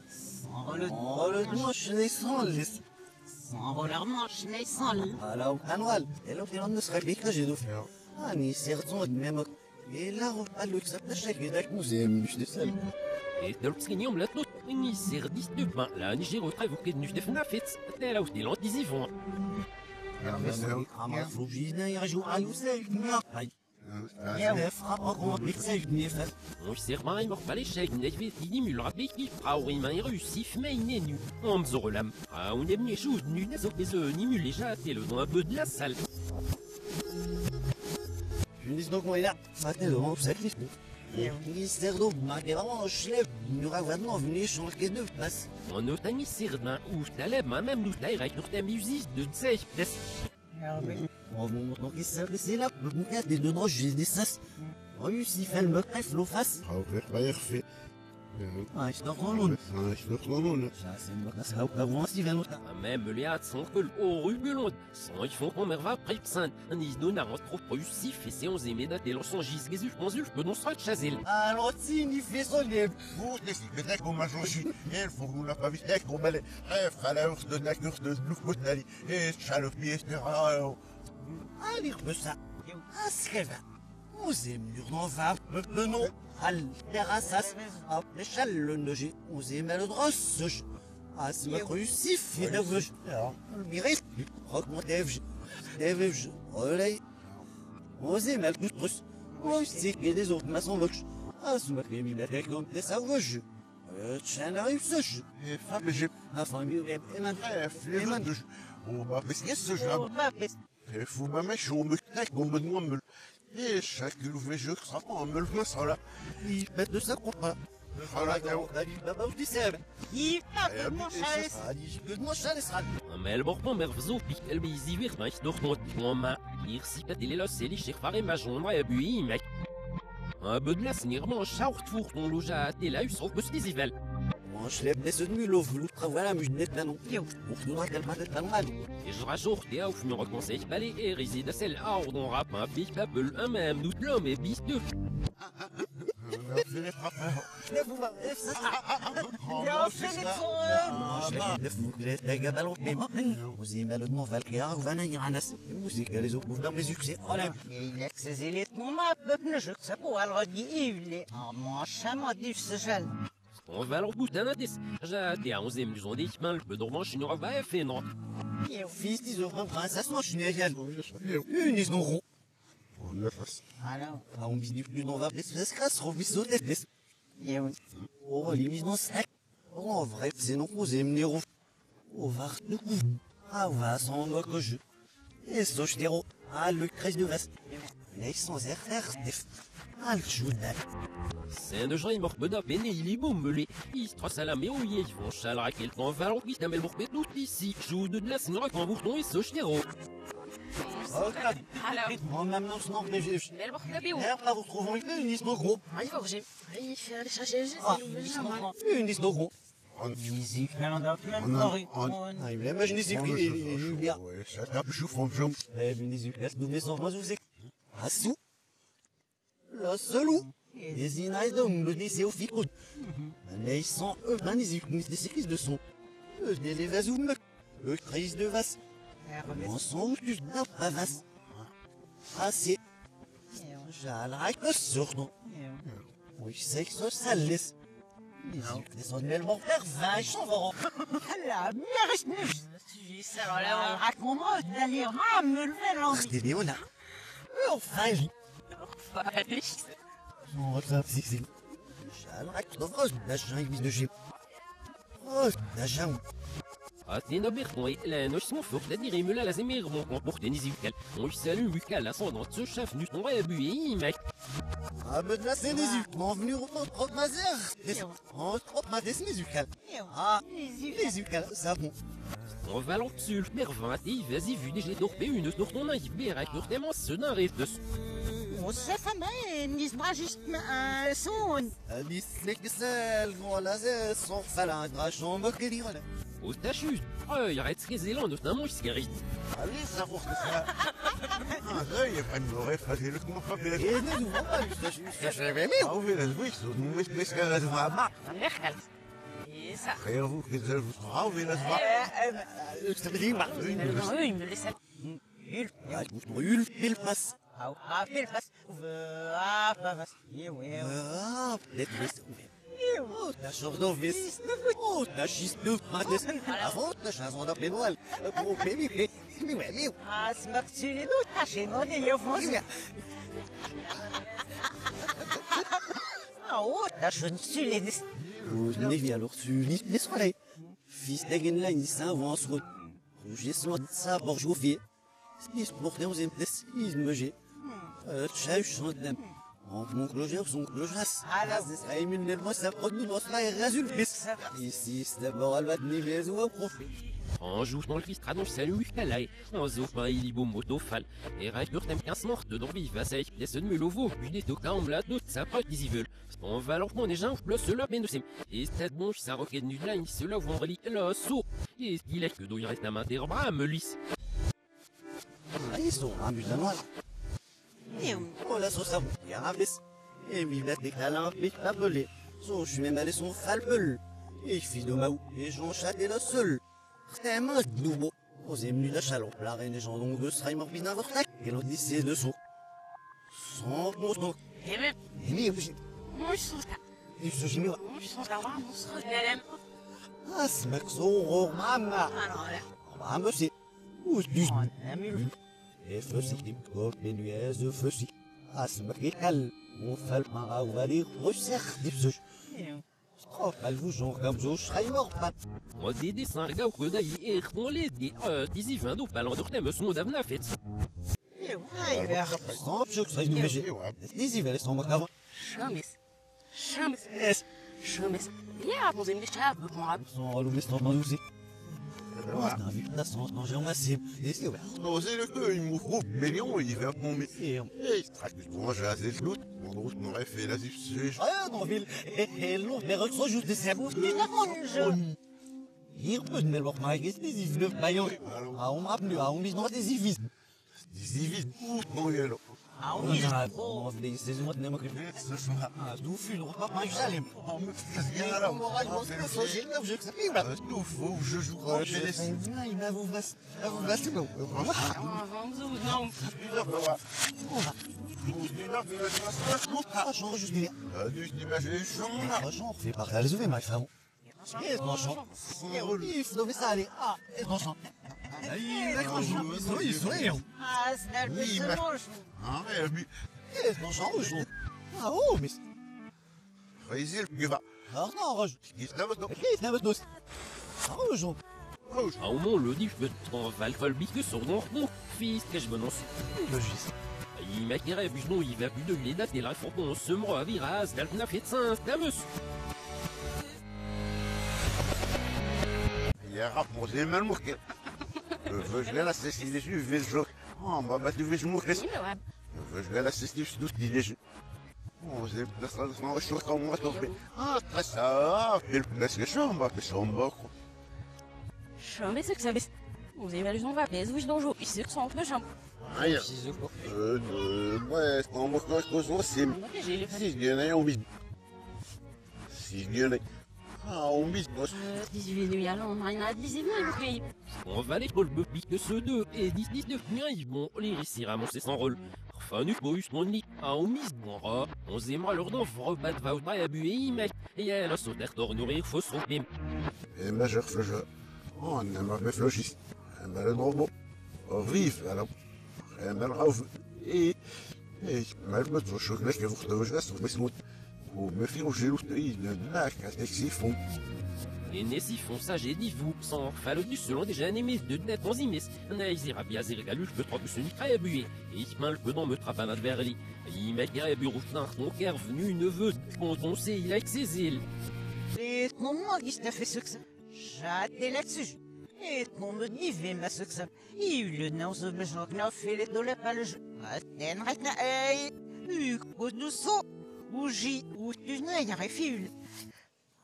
Sans le manche naissant, Sans roller manche, les sols. alors, annual. Et là, on ne serait pas que j'ai de faire. Ah, ni certain de même. Et là, on parle de ça, chaque étape, nous aimons de sel. Et de l'obscenium, la note, ni sire 10 de pain, là, ni j'ai retrouvé vous qui nous de fnafit, t'es là où t'es l'antisivant. On sert pas un morpal échec, n'est pas fini, mais le rappel qui fera au rimain rusif, mais il est nu. On me zorelam. Ah, on aime les choses nues, n'est pas ni mule les jattes et le nom un peu de la salle. Je dis donc, moi, là, ça t'est devant, ça t'est et on ministère d'eau, marqué vraiment, je lève, il nous vraiment venu changer de place. On a mis Sirdin, ou Taleb, même nous taille, avec notre musique de Tsech, On va donc c'est là, le bouquet des deux droits, j'ai des sas. Réussi, fait le crève, l'eau face. Ah, ok, pas y refait. Ah, ich doch non. Ich noch non. Ja, c'est moi das Haupt avant si vient l'autre. Même les hâtes sont que au rubulon. Sans ils font qu'on merva pripsan. Ni donna en trop rusif et c'est 11 médat et l'on gis gesu consul que non soit chazel. Alors si ni fait son lèvre. Vous, c'est peut-être qu'on m'a changé. Il faut qu'on n'a pas vu avec qu'on balait. Frère, de la course de Loukotali. Et Chalopier, Allez, ça. Ah, c'est que va. Osem n'en va non. Al terrassas. Ah, les chalons de j'ai osé malodrosse. Ah, c'est ma crucif et de veuge. Le mérite. Augmentez-je. Devez-je. Relais. Osé malodrosse. Oh, c'est que les autres maçons veuge. Ah, c'est ma bibliothèque comme des saveuges. Tiens, arrive ce jeu. Et femme, j'ai Enfin, mieux, et maintenant. les mains de jeu. On va baisser ce jeu. Et faut ma mèche, on me taille, on me demande. Et chaque nouvel jeu sera pas un meule ça là. Il fait de ça qu'on pas. Voilà, Je dis ça. Il fait mon chalet. Je peux mon chalet sera. Mais le bon mervezo pique elle bisi vir mais doch not moi hier si pas les los c'est les chers faré ma jaune et puis mec. Un peu de la snirement chaurt pour ton loja et là il sauve que c'est ivel. Moi je l'ai blessé de mulot, vous travaillez la mujnette là non. Pour nous qu'elle m'a fait mal. Et je rajoute et au fond conseil balai et réside celle à on rap un big peuple un même doute l'homme et bis de. Vous malheureusement Valkyrie ou Vanille Ranas. Musique les autres dans les succès. Il existe mon map, je sais pas, alors il est en manchant du sejal. On va leur bout d'un indice. J'ai été à 11e du zonde mais le peu dormant je n'aurais pas fait non. Fils des autres princesses, moi je suis négal. Une ils ont rond. Alors, On vit du plus dans la blesse crasse, revis au tête. Oh, les mises dans sac. Oh, en vrai, c'est non vous aimez roues. Oh, va le coup. Ah, va sans moi que je. Et ce ch'téro. Ah, le crèche de veste. Mais ils sont RR, ah, le chou de C'est un gens mort beda béné il est boum melé. Il se trosse à la mais oui ils vont chalra quel temps va l'on puisse t'amel bourpé tout ici. Joue de la signora quand bourton et ce ch'téro. Moi, même non, sinon, mais j'ai. Mais le bordel où? Là, vous retrouvons une liste de gros. Il faut que j'ai. Il faut aller chercher Une liste de gros. musique, calendrier, Ah, il m'imagine ici, il y a. Ouais, ça tape, je fous, je Eh, une des UPS, nous mettons moi, vous êtes. Ah, sous. La seule où. Les inaïs d'hommes, me disent au fil. Mais ils sont eux, ben, les cyclistes de son. Eux, les vasous, eux, crise de vas. On sont du pas vas. Ah, c'est. J'allais que sur non. Oui, c'est que ça laisse. Les sont tellement faire 20 chambres. La merde, alors là, raconte-moi d'aller me lever l'envie. C'était bien là. Enfin, on va c'est. J'allais que dans le d'achat, il de chez. Oh, d'achat. Ah t'es nobir moi la noche mon fort la dire me la zemir mon comporte ni zikel. On salue Lucas la son dans ce chef nu ton rebu mec. Ah, mais là, c'est des yeux. On venu au trop mazère. On trop mazère, les yeux. Ah, les yeux, ça bon. On va l'en-dessus, merveille, vas-y, vu déjà dormir une sur ton naïf, bérac, sur tes ce d'un rêve de On se fait mais n'is-moi juste un son. Alice, c'est que celle, voilà, c'est son falin, drachon, me que dire. Au tachus, il arrête ce qu'ils ont, notamment, ce qui arrive. Allez, ça pour que ça. Ah, ça, il y a pas de mauvais, facile, le comment pas bien. Et nous, on va juste tachus. Ça, je l'avais mis. Ah, oui, la jouisse, nous, mais ce qu'elle a joué à marre. Et ça. Frère, vous, que ça vous sera, oui, la joie. Ça veut dire, Oui, il me laisse. ah, je brûle, il passe. Ah, fais passe. Ah, passe. Ah, peut-être, oh, t'as chance d'envis. Oh, t'as chiste de mates. Avant, t'as chanson d'appeler Noël. Pour bébé, mais Ah, c'est ma petite les deux, t'as chez nous, des yeux français. Ah, oh, t'as choisi les deux. vous n'avez alors su les soirées. Fils d'Agen là, il s'en va en route. J'ai soin de ça pour jouer. C'est pour des aux implices, ils me j'ai. Tchao, chante d'âme. En mon clocher, son clochasse. Alors, c'est ça, il me ça produit dans cela et résulte. Ici, c'est d'abord, elle va tenir les oies au profit. En joue dans le fistra dans le salut calai. En zopin il y boum motofal. Et reste sur thème 15 mortes dans vive à sa pièce de melovo. Puis des tocas la toute sa pratique ils veulent. On va alors prendre les gens plus cela mais nous et cette bonche ça roquette nu line cela vont relier le saut. Et il est que d'où il reste à m'interroger me lisse. Ils sont rendus à noix. Et on la sauce à vous, il y a un blesse. Et il va décaler un peu appelé. Son chemin allé son falpel. Et fils de Maou, et Jean Châtel le seul. Vraiment nouveau. Osez venu la chaleur, la reine des gens donc de sera mort bien dans votre lac. Et l'autre lycée de saut. Sans bon donc. Et même, Et oui, moi je sens ça. et ce génie. Moi je sens ça, on se regarde. Ah, ce mec son maman. Alors là, Ah, monsieur. Où est-ce que et feu c'est qui corps les nuages de feu si. Ah, ce mec est calme. On fait le marin, on va les resserrer des sujets. Oh, elle vous genre comme je serais mort, pas. On dit des 5 gars que d'ailleurs et on les dit 10 20 pas l'endroit me sont d'avant fait. Et ouais, vers sans je serais nous végé. Les hivers sont morts avant. Chamis. Ja, vous aimez les chats, vous m'en Sans relouer ce temps aussi. Ah, t'as vu la sens manger en massif. Et c'est ouvert. Osez le feu, il m'ouvre million, il va tomber. Et Il traque du bon, j'ai assez de l'autre. Mon route m'aurait fait la suce. ah, dans la ville. Et l'eau, les recrues juste des cerveaux. Il peut de m'éloigner, mais qu'est-ce que c'est le baillon? Ah, on m'a appelé, ah, on mise dans des ivis. Des ivis, non, il est là. Ah, on mise on va des saisons de n'importe quoi. Ah, d'où fut le repas, moi, j'allais. On me fait bien là. Tout faux, je joue au téléphone. Il va vous vasser. C'est bon. Non. Ah, j'en juste bien. Ah, j'en refais par les ouvriers, ma femme. Et non, j'en. Il faut donner ça, allez. Ah, et non, j'en. Ils sont. Ah, c'est Oui, le mais- moche. Ah, mais Et non, j'en. Ah, oh, mais. vas-y, le gars. Ah, non, roche. Il se lave dans Qu'est-ce que c'est? Ah, oh, j'en. Ah au moins le dit je on va le faire que sur mon fils que je me lance. Logis. Il m'a qui rêve non il va plus de les dates et là faut qu'on se me revirase d'alpna fait de sens damus. Il y a rapporté mal moqué. Je vais l'assister dessus, je vais le jouer. Oh, bah, tu veux jouer. Je vais l'assister dessus, je vais jouer. Oh, c'est la salle de mon choix comme moi, tomber. Ah, très ça, il place les chambres, les chambres. Chambre, c'est que ça baisse. Vous avez raison, on va appeler les d'enjou. Ils se sont de chambre. Rien. Ouais, c'est pas moi que je pose aussi. J'ai les Si je gagne, on mise. Si je gagne. Ah, on mise. 18 nuits, alors on a rien à 19 nuits. On va les Paul Buffy que ceux deux et 19 ils vont les réussir à monter sans rôle. Enfin, nous, boys, mon lit, à on mise, bon rat, on aimera leur don, rebattre, va au travail à buer, mec, et elle a sauté d'or nourrir, faut se trouver. Et majeur fleur. Oh, on a ma réfléchisse. Un bel robot. Vive, alors. Un bel rave. Et mal me trouve choqué que vous retrouvez sur mes smoot. Ou me faire au gelou de l'île de lac à Texifon. Et Nessi font ça, j'ai dit vous, sans fallo du selon déjà animé de net en zimis. Naïsira bien zirgalu, je peux trop plus une craie à buer. Et il mal peut dans me trappe à verli. Il m'a guéré bureau d'un ton cœur venu neveu, quand on sait il a que ses îles. Et mon nom qui t'a fait succès. J'attends là-dessus. Et mon me dit, vim ma succès. Il le nom de me j'en a fait les dollars pas le jeu. Attends, retna, hey. Où nous sommes. Où j'y, où tu n'as rien refile.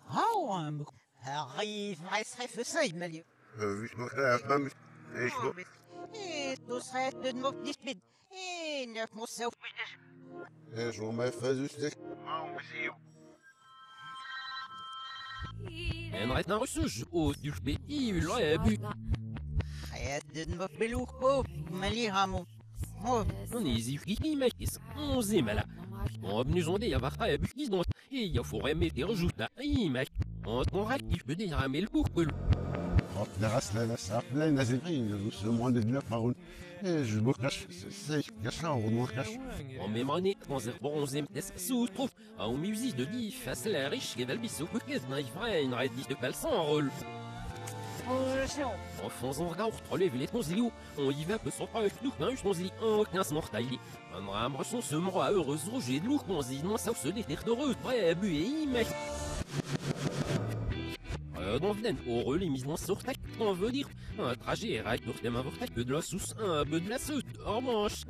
Ah, ouais, arrive, resterait fait ça, il m'a dit. Vu que mon frère, femme, et je Et tout serait de nos petits speed. Et neuf mon saut. et je m'en fais juste. Ah, aussi. En ret un ressuge, au du fais, il l'a bu. Arrête de nos belou, oh, m'a dit Ramon. Oh, On est ici, qui m'a qu'est-ce qu'on aime là. On nous ont dit avoir pas bu qui donc, et il faut remettre des rejouts là, il m'a. On t'en je peux dire, mais le coup, Hop, la race, la pleine, la zébrine, c'est moins de 9 par une. Et je me cache, c'est cache là, on me cache. En même année, quand c'est bon, on aime sous trouve, à un musique de dit, face la riche, qui va le bisou, que c'est naïf, une arrête de pas le sang en rôle. En faisant regard, on relève les tonsilles, on y va peu sans pas avec nous, un tonsilles, un 15 mortail. Un rame son se mora heureuse, rouge et de lourd, on dit, non, ça se déterre d'heureux, prêt à buer, il mec. Dans Vden, au relais mis dans sur tac, on veut dire un trajet rijk door dem avortek de la sauce, un peu de la sauce, en manche,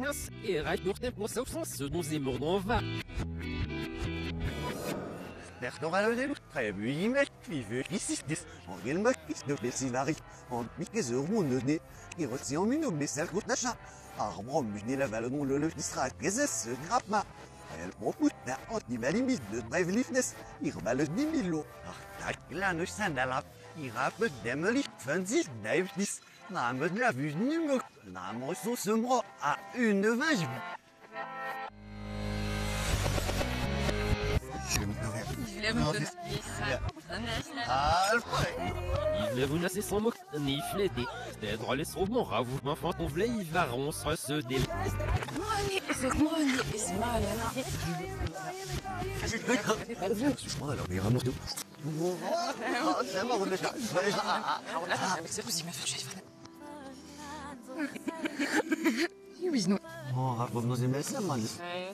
et rijk door dem sens ce dont c'est mort on va. Restaurant très bien, qui veut ici, on vient le maquis de Bessinari, on pique les euros de nez, qui retient en minute, mais c'est le coup d'achat. Arbre, muné la valon, le distra, qu'est-ce ce grappement. Elle propose d'un anti-malimite de brève lifness, il rebat le 10 000 lots. Tac, là, nous sommes dans la. Il rappelle des melis, 26, Davis, n'a me de la vue numéro, n'a me ressource moi à 1,20. Il voulait vous lasser sans mots, ni fléter. C'était drôle et trop bon, ravoue, ma fente, on voulait, il va, on se recedait. Oh, raconte nos emails, ça m'a dit. Ah,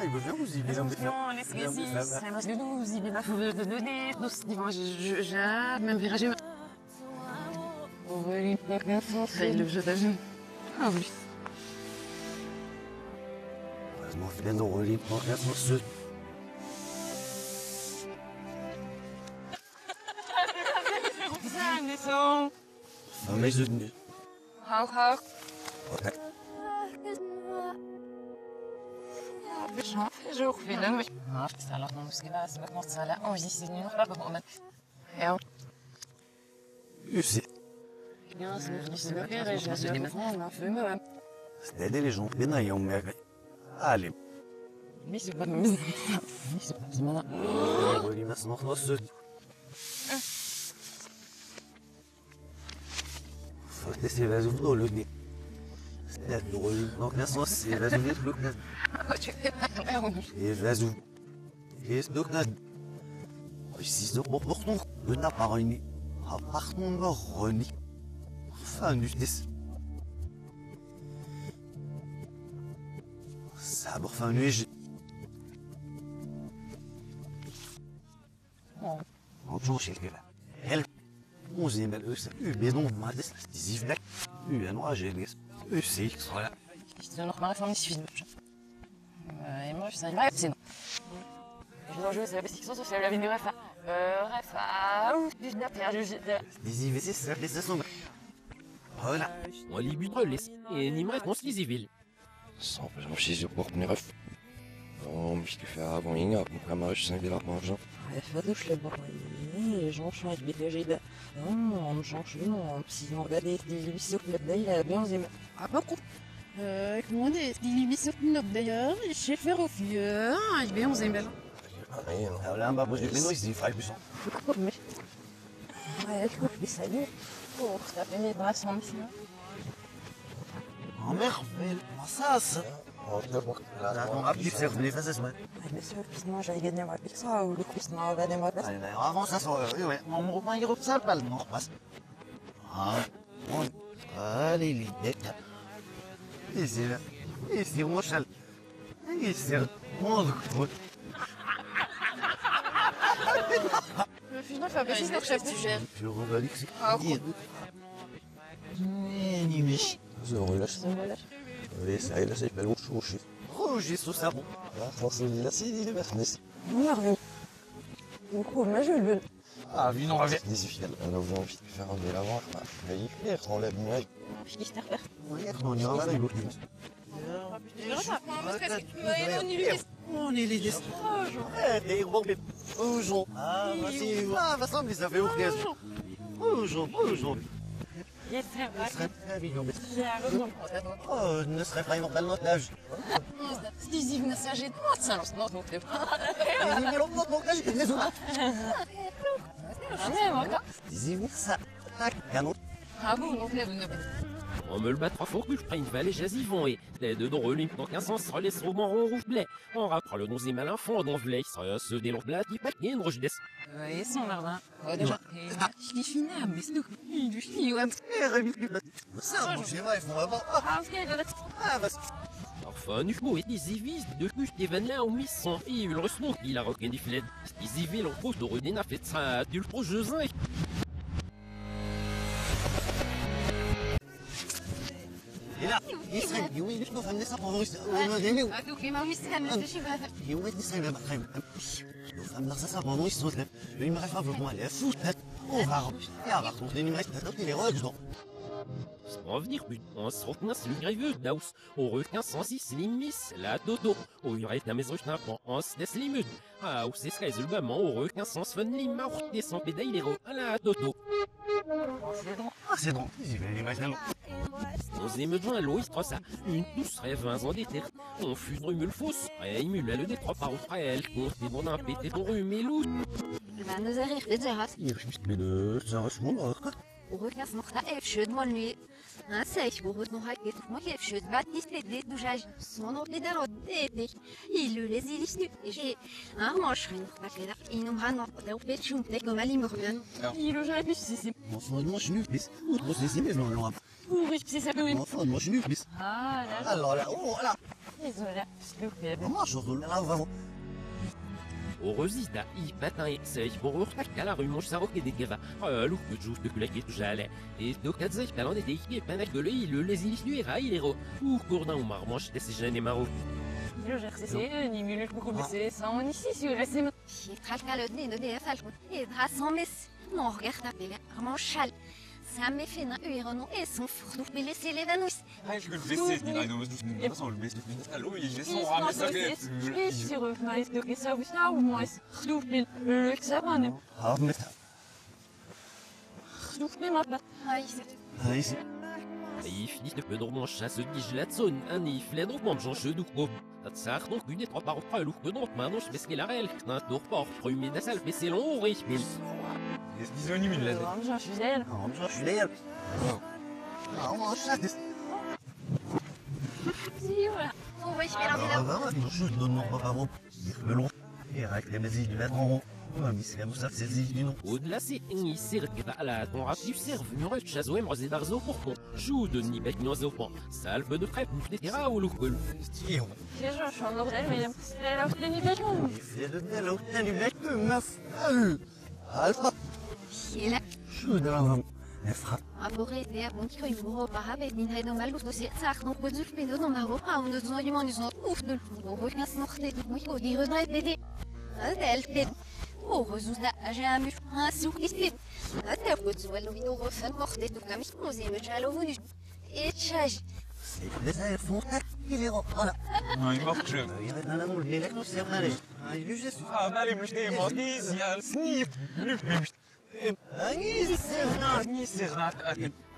il veut bien vous y aller, Non, laisse-le-y, ça reste de nous, il est ma fou de donner, même virage. On va lui faire confiance, et le jeu d'agent. Ah oui. Heureusement, Fidèle, on relit pour rien sur ce. Descends. Ah, mais je ne. Hau, hau. Ok. Je refais le oui. Ah, je sais alors non, ce qui va, c'est maintenant ça là. Oh, ici, c'est une autre là, pour mettre. Et oh. C'est. Bien, c'est le pire, et je laisse les maintenant, on a fait moi. C'est aider les gens, bien ayant, mais. Allez. Mais c'est pas de mise. Mais c'est pas de mise. On relit maintenant sur ce. Faut laisser les ouvrir le nez. C'est de relit. Donc, l'instant, c'est les ouvrir le nez. Et vas-y. Et c'est donc là. Ici, c'est pour nous. Le n'a pas réuni. À part mon reni. Enfin, du test. Ça va faire nuit. On change quelque là. Elle. On s'est mis eux, c'est eux, mais non, ma tête, c'est Yves. Eux, un noir, j'ai les. Eux, c'est X, voilà. Je te donne ma réforme ici. Et moi, je sais pas, c'est non. Je dois jouer, c'est la bestique sociale, la vie du RFA. RFA, ouf, je n'ai pas perdu. Les IVC, c'est la saison. Voilà. On les butre les, et n'y me réponse les civils. Sans pas chez eux pour venir. Oh, mais je te fais avant, il y a un camarade, je sais que là, mangeant. فدوش لبقى جونش ما يبي جيدا جونش non si on regarde des émissions d'ailleurs bien c'est ah pas quoi comment des émissions d'ailleurs chez Ferroviaire bien on aime là on va poser les noises il faille plus mais ouais je trouve que ça y est pour taper les bras sans ici oh merde ça on a plus de servir les faces ouais mais c'est que moi j'ai gagné ma pizza ou le quiz m'a gagné ma place avant ça ouais mon repas il repart pas non repasse ah bon allez les bêtes ici mon chal ici mon finalement ça va pas chef du chef je revalide c'est Je relâche. Oui, ça y est, là, c'est pas long, je Roger sous savon. Ah, François, là, c'est il est vert, Merveilleux. Beaucoup, mais je le. Ah, oui, non, avec. Des filles, on a envie de faire enlever l'avant, mais il fait, on lève une oreille. On y va, avec on est les bonjour. Ah, vas-y. Ah, va ça, mais ça fait ouvrir. Bonjour. Oh, ne serait pas immortel notre âge. Dis-y, ne s'agit pas de ça, non, non, t'es pas. Dis-y, ça. Canon. Ah bon, donc là, vous ne. On me le bat 3 fois que je prends une valet jasivon et les deux dons relimp dans 15 sens relais au marron rouge blé. On rappera le 11e malin fond dans vlé, ça se délourde là, qui pack une roche des. Oui, son jardin. Ouais, déjà. Je l'ai fini, mais c'est tout. Du ch'ti, ouais. Ça, mon schéma, ils font avant. Ah, ok, Ah, vas-y. Alors, Enfin, nu moet die zivis de kust even là au misson. Et il resmont il a rocken die fled. Die zivil en post de redin a fait ça du projet zin. Et là, Israël, il est juste femme de ça pour vous. دوك ما ويسكن ماشي بهذا Il est Israël, ma crème. Le femme de ça pour vous, ils sont là. Il me reste avec moi, les fous. On va raconter une reste, il est rose. Sans venir but, on se reconnaît le gréveux d'aus. Au requin 106 limis, la dodo. Au urette la maison schnappant, on se laisse limud. Ah, ou c'est ce qu'est le bâment, au requin sans fun lima, ou descend pédaille les ro, à la dodo. Ah, c'est drôle. J'y vais aller maintenant. On émeut à Loïs ça, une douce rêve 20 ans d'éther. On fut de rumule fausse, et il mule le détroit par autre elle, compte des bons impétés pour rhume et loup. المعنى زرير بالجهات Il est juste, mais de ça ressemble. وغير نقطع شد مولي سايش وغير نهاي كيف ما كيف شد بعد نستدي دجاج صنو بدارو ديتي يلو لازي ليشتي جي ماش خين نقطع كده إنهم هنقطع وبيتشوم تيجو مالي مغرن يلو جاي بيش سيسي Enfin, moi, je suis nu, mais c'est mais non, non. وريش بسي سابوين Enfin, moi, je suis nu, mais. لا Alors là, oh là. désolé سلوك Comment je roule là, vraiment? Orosida, i patin et sej, pour urtak la rue mange sa roque des gava. Louk de joue de kula qui j'allais. Et de katzej, talon des déchets, panac de l'œil, le les ilis du héra, il est ro. Ou courdin ou marmanche, des jeunes et marot. يلو جاي خسيسي نيميلو كوكو بسي سامون ici si vous laissez يتخلق على ودني ندي فالكون يدها سامس نو غير تابيلا رمون شال سامي فينا يرونو et son furtou بلسي les vanous Ah, je le laisser, je dirais, non, mais je ne pas le baisse, allô, il est son rame, ça fait. Si refnaïs de que ça vous ça ou moi خدوف بال الكسبانه Ah, mais. خدوف بما بلا هاي Ah, ici. Il finit de peu dormant chasse guige la zone, un if les dormant j'en chedou gros. Dat zag donc une trois par trois lourd de donc maintenant je vais la règle, un tour par premier de salle mais c'est long riche mais. Il est disponible, il l'a fait. رمجة شزال Ah, je suis là. Ah, moi, je suis là. سي ولا هو ايش بيلعب Ah, bah, je donne mon papa, bon. Il me l'ont. Et avec les masies du maître en rond. Mais c'est comme ça, c'est le du nom. Au-delà c'est un sir que va à la ton rap du cerf venu re chazo em rosé d'arzo pour con. Joue de ni bec nos au salve de crêpe nous détera ou loukol. Et on. كي جو شو نغدل مي c'est là où t'es نيباجون fait le bel hôtel du mec, meuf. Alpha. يلا Je suis dans la frère. ابوغي دي ابون كي يبغوا بها من هيدا مالو سي صاح نو بزول بيدو نو مارو او نو زو يمون زو اوف دو بو كاس نخدي مو دي روداي بيدي هذا البيت وغزوز لا جامي سوق يسبيب هذا بزول وينو غفن نخدي دو كامش موزي مجالو ونج اتشاج C'est les iPhones, il est voilà. Non, il marque je. Il est dans la moule, les lettres, c'est mal. Ah, il est juste. Ah, bah, les mouchetés, moi, il y a un snip. Ah, il c'est Ni Serrat,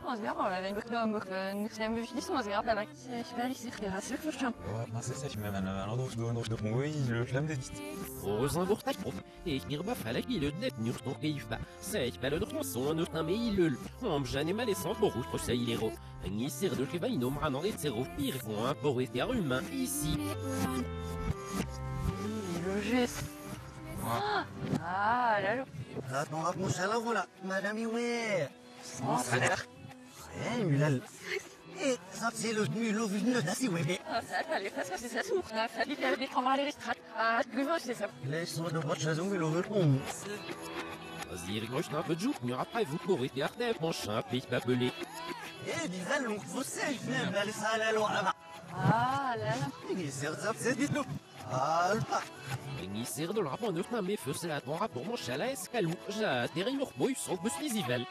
صغيرة ولا بك نخدم باش نسمع صغيرة بالك شبالي سيخديها سير في الشام Ouais, ben c'est ça qui m'amène à l'endroit de mon oui, le flamme des disques. Heureusement pour ta prof. Et qui rebaf à la qui le net nur ton pays pas. C'est pas le droit son un autre mais il le. On j'en ai mal et sans pour outre ça il est ro. Un sir de qui va il nommera dans les zéro pire qu'on un pour être humain ici. Le geste Ah là là Attends, rapproche là, voilà. Madame Iwer. Sans salaire Eh, Mulal. Eh, ça, c'est le mulot venu de la Siwebe. Ça fallait parce que c'est ça sourd là fallait faire des camarades les strates Ah tu vois c'est ça Laisse-moi de votre chaison, mais le veut Vas-y, rigole, un peu de jour, mais après vous courez derrière mon chien, puis t'appeler. Eh, dis donc, vous savez, même la salle à l'eau là-bas. Ah là là Il sert ça, c'est dit nous. Alpha. Un sir de le rapport de mais feu c'est la ton rapport mon chat là escalou. J'ai atterri mon boy sans bus visible.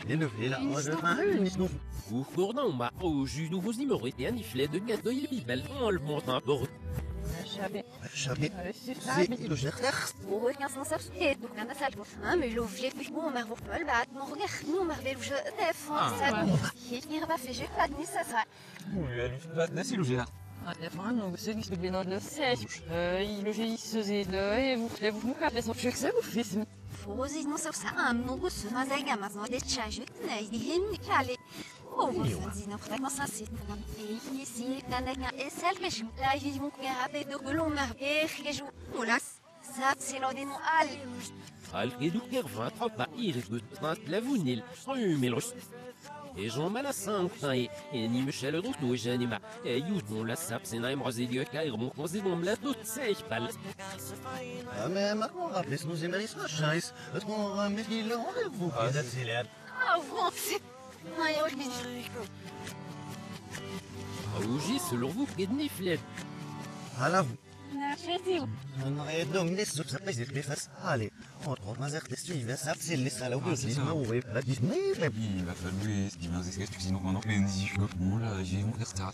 Les neveux là, moi je fais une mission. Ou courdon, ma, au jus de vos numéros et un iflet de gâteau il bibel, on le monte un peu. Jamais Jamais. C'est le chercheur. وهو كان صنصر سكيت دوك انا سالفو عملو في جيب بو ما هو قبل بعد ما هو يخدمو ما غير وجه تليفون سالفو كي غبا في جيب بعد نسا صار Oui, elle lui fait la cellule, j'ai Ah det var nog så gick det bli något lösigt I logi så det vous vous kapte så försök så finns فوزي نص ساعة من نص ما زي ما زود تشاجت نايدين كالي هو فنزينا خلاص ما صارت نعم يسي كان اسال باش لا يجي ممكن هذا يدخلوا ما بيخرجوا ولاس Ça, c'est l'un des noms Al. Alkedu kervatra pa irgutnat lavunil, rumelos. Et Jean Malassin, et ni Michel Routou et Janima, et Youton la sap, c'est naim rosélieu, car mon conseil dans la toute sèche pal. Ah, mais maintenant, rappelez-nous nos éméris, ma chance. Est-ce qu'on remet le rendez-vous? Ah, bon, c'est. Ouais, je dis. Augi, selon vous, qu'est de niflet. À la vous. Merci. On aurait donc des surprises et des faces. Allez, on trouve ma zère des suivis, ça, c'est les salauds, les mains, oui, la Disney, la vie. Il va falloir se dire, c'est ce que sinon pendant que les bon là, j'ai mon frère ça.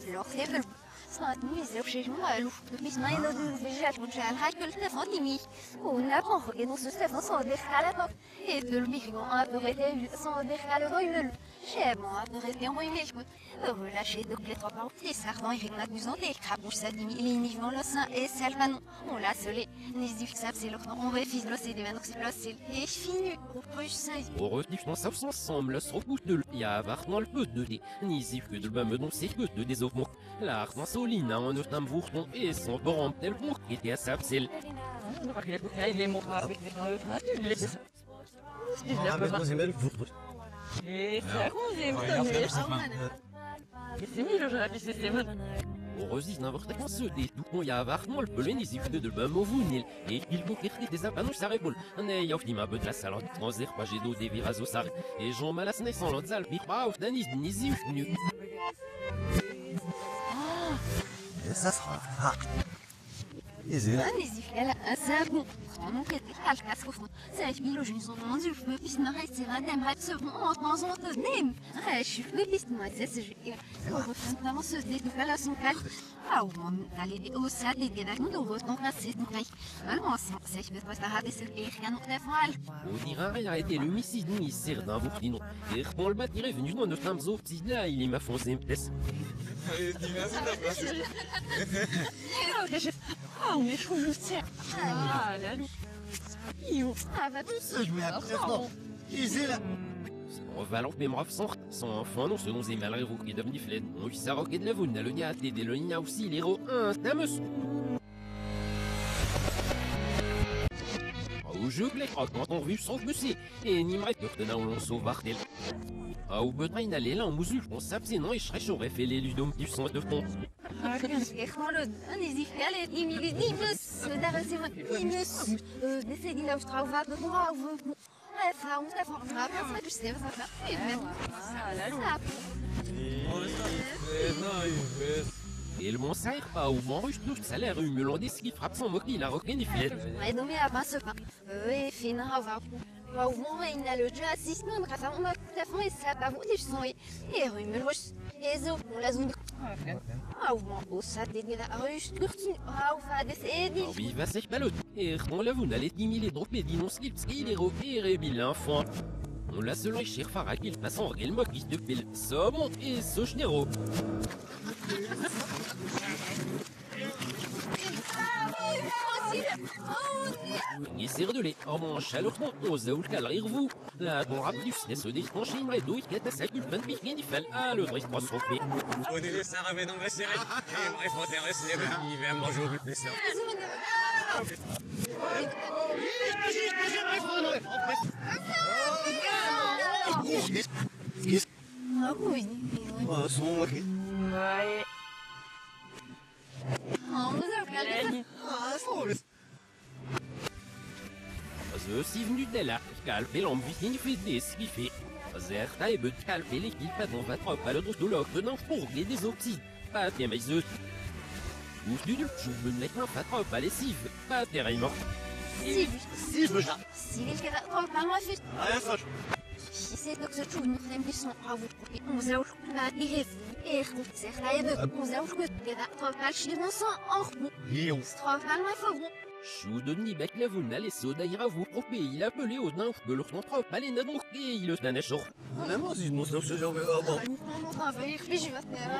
Alors, c'est bon. صارت ميزة وشي مالو بس ما ينادوا الفيجات ونشعل هاي كل تلفون تيمي ونابون خرجنا سوستفون صادق على طب يدل بيخو أبغيت صادق على غيمل شابون أبغيت يوم يمشي relâcher donc les trois parents les servants ils règlent nous en des crabouches ça dit les niveaux le sein et c'est le canon on l'a scellé les difficultés c'est le on refuse le c'est des maintenant c'est le c'est et fini au proche ça au retenir dans ça ensemble le sera coûteux il y a vraiment le peu de dé ni si que de me non c'est que de développement l'art dans Solina en autant bourton et son parent tel pour qui était à sa celle il est mon avec les et ça c'est mieux le jeu c'est bon Heureusement, n'importe quoi se dit, tout y a vraiment le pelé ni de bam au vounil, et il faut qu'il y ait des appanouches ça réboule. Ne y a fini ma bête la salade, transer pas j'ai d'eau des viras au sar, et Jean Malas naissant l'autre puis pas au danis ni zi nu. Ça sera hard. Ela sabe, não quer ter as coisas. Sei que hoje não são os meus na rede lá dentro, mas se nós não temos nem. Acho que isso mas esse jeito. Eu vou tentar não se dizer que ela são cal. Ah, o homem ali o sabe que dá não vou não nascer não vai. Alors, c'est que vai estar esse rien não deve falar. O dirait a été l'homicide ni sert d'un bourdino. Et pour le battre il est venu dans notre âme zopti là, il est ma foncé pièce. Oh, mais je trouve le tiens. Ah, là, Ah, va tout ça. Je vais après non. Ils là. En valant mes braves sans enfant non selon ces malgré vous qui devenus fled. On s'est roqué de la voune, le nia des le nia aussi l'héros un tamus. Au jeu les crocs quand on vu sans busser et n'aimerait que tenant on sauve Bartel. Ah, ou peut-être il allait là en musul, on s'absent non et je serais fait les ludom du son de fond. Et le monstre pas au vent russe touche salaire humulant des skis frappe sans moquer la roquine filet. Ouais, non mais à pas ce pas. Et finira va. Au moins il a le jeu assistant grâce à moi tout à fait et ça pas vous des sons et rumeur et zo on la zone. Ah ou bon ça dégueu la ruche turtine. Ah ou va des oui va c'est balot. Et on la vous n'allez 10 000 droppés dinon slip ski les repères et bilan enfant. On l'a selon cher Farak il passe en réel moquis de pile. Ça bon et ce chéro. Essayer de les en chaleureusement aux aouls rire vous. Là, ton rapidus se déclencher une rédouille qui est à sa culpe de piquer ni fel. Ah, le dress pas sauvé. On est laissé rêver dans la série. Et bref, on est resté, il va manger au plus ça. Ah oui. Ah, son ouais. Oh, vous avez ah, son Si venu de là, calpé l'ambition fait des ce qu'il fait. Zerta et but calpé l'équipe dans va trop à l'autre de l'autre non pour des oxydes. Pas tes maiseux. Ouf du je me mets pas trop à lessive. Pas terrible. Si je veux ça. Si les gars trop pas moi fait. Ah, ça. Si c'est donc ce tout nous fait des sons à vous. On a pas des et c'est là et on a que trop pas chez mon sang en Lion. Trop pas moi faut. Chou de Nibek la vous n'allez soda ira vous pour payer il a appelé au nain que leur son trop allez n'a donc et il le d'un jour. Vraiment si non ça je vais avant. On va y réfléchir.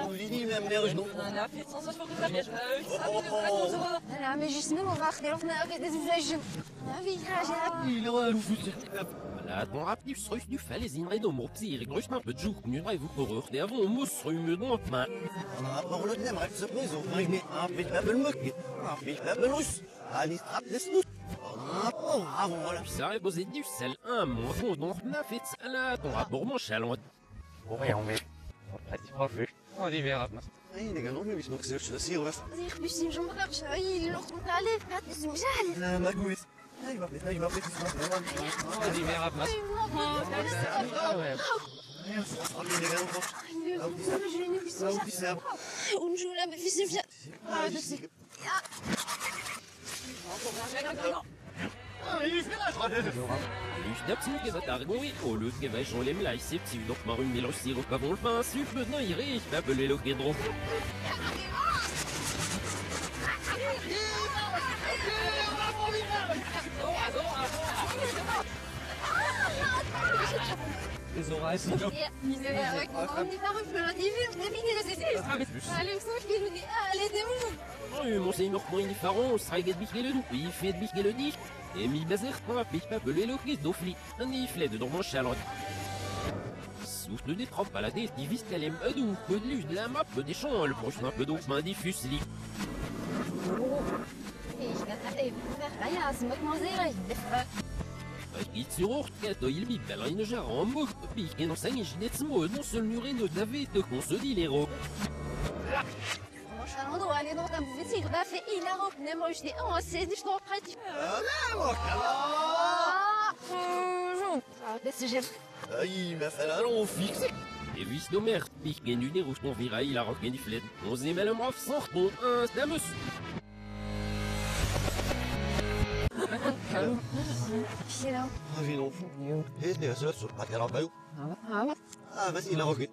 On dit même les non. On a fait sensation de la pièce. Là mais juste nous on va regarder on a des usages. Ah oui, il est relou. La ton rapide struif du fallait inred om opsir ik rust maar bezoek nu rij voor gerucht der von muss rume nog maar. Maar le nem rek se prise au vrai mais un bit la belmuk. Un bit la belus. Ali trap les snout. Oh, avant voilà. Ça est posé du sel un mon donc na fait la ton rapport mon chalon. Oui, on met. On a dit pas vu. On dit verra. Hey, les gars, non, mais je sais aussi, ouais. Ich bin im Jumbo, il l'autre allé, pas de zimjal. La magouille. Il m'a fait tout ça. On dit verra. Und Jula, mais wie sind wir? Ah, das ist. Lus d'absent gevat argoui, au lieu de gevat j'en l'aime là, c'est si donc mar une mélange sirop avant le pain, sup, non, il rit, m'appelait le guédron. Les oreilles, c'est On est pas refait la divine, on a mis les essais. Allez, vous savez qu'il nous dit, allez, démon. Oh, mon seigneur, point il faron, sera de biquer le doux, il fait de biquer le dit, et mi bazer, pas, pique pas, pelé le guide d'offli, un iflet de dormant chalot. Souffle des trompes à la tête, il vise qu'elle aime adou, peu de lus, de la map, peu des champs, le prochain peu d'eau, main diffuse, lit. Ich werde eben verreisen mit Mosel. Git sur ort, kato il bip, elle a une jarre en bouche, pique, et non, ça n'y est, non seul muré, ne d'avait, qu'on se dit les ros. Mon chalon allez dans un mauvais tigre, bah fait il a repris, moi je dis, oh, c'est du temps pratique. C'est j'ai. Il m'a fait la longue fixe. Et vis de merde, pique, et nu des rouges, ton vira, il a roqué du fled. On se met le mof, sort ton instamus. C'est là. Ah, viens donc. Et c'est ça, sur pas qu'elle en baillot. Ah, vas-y, la roquette.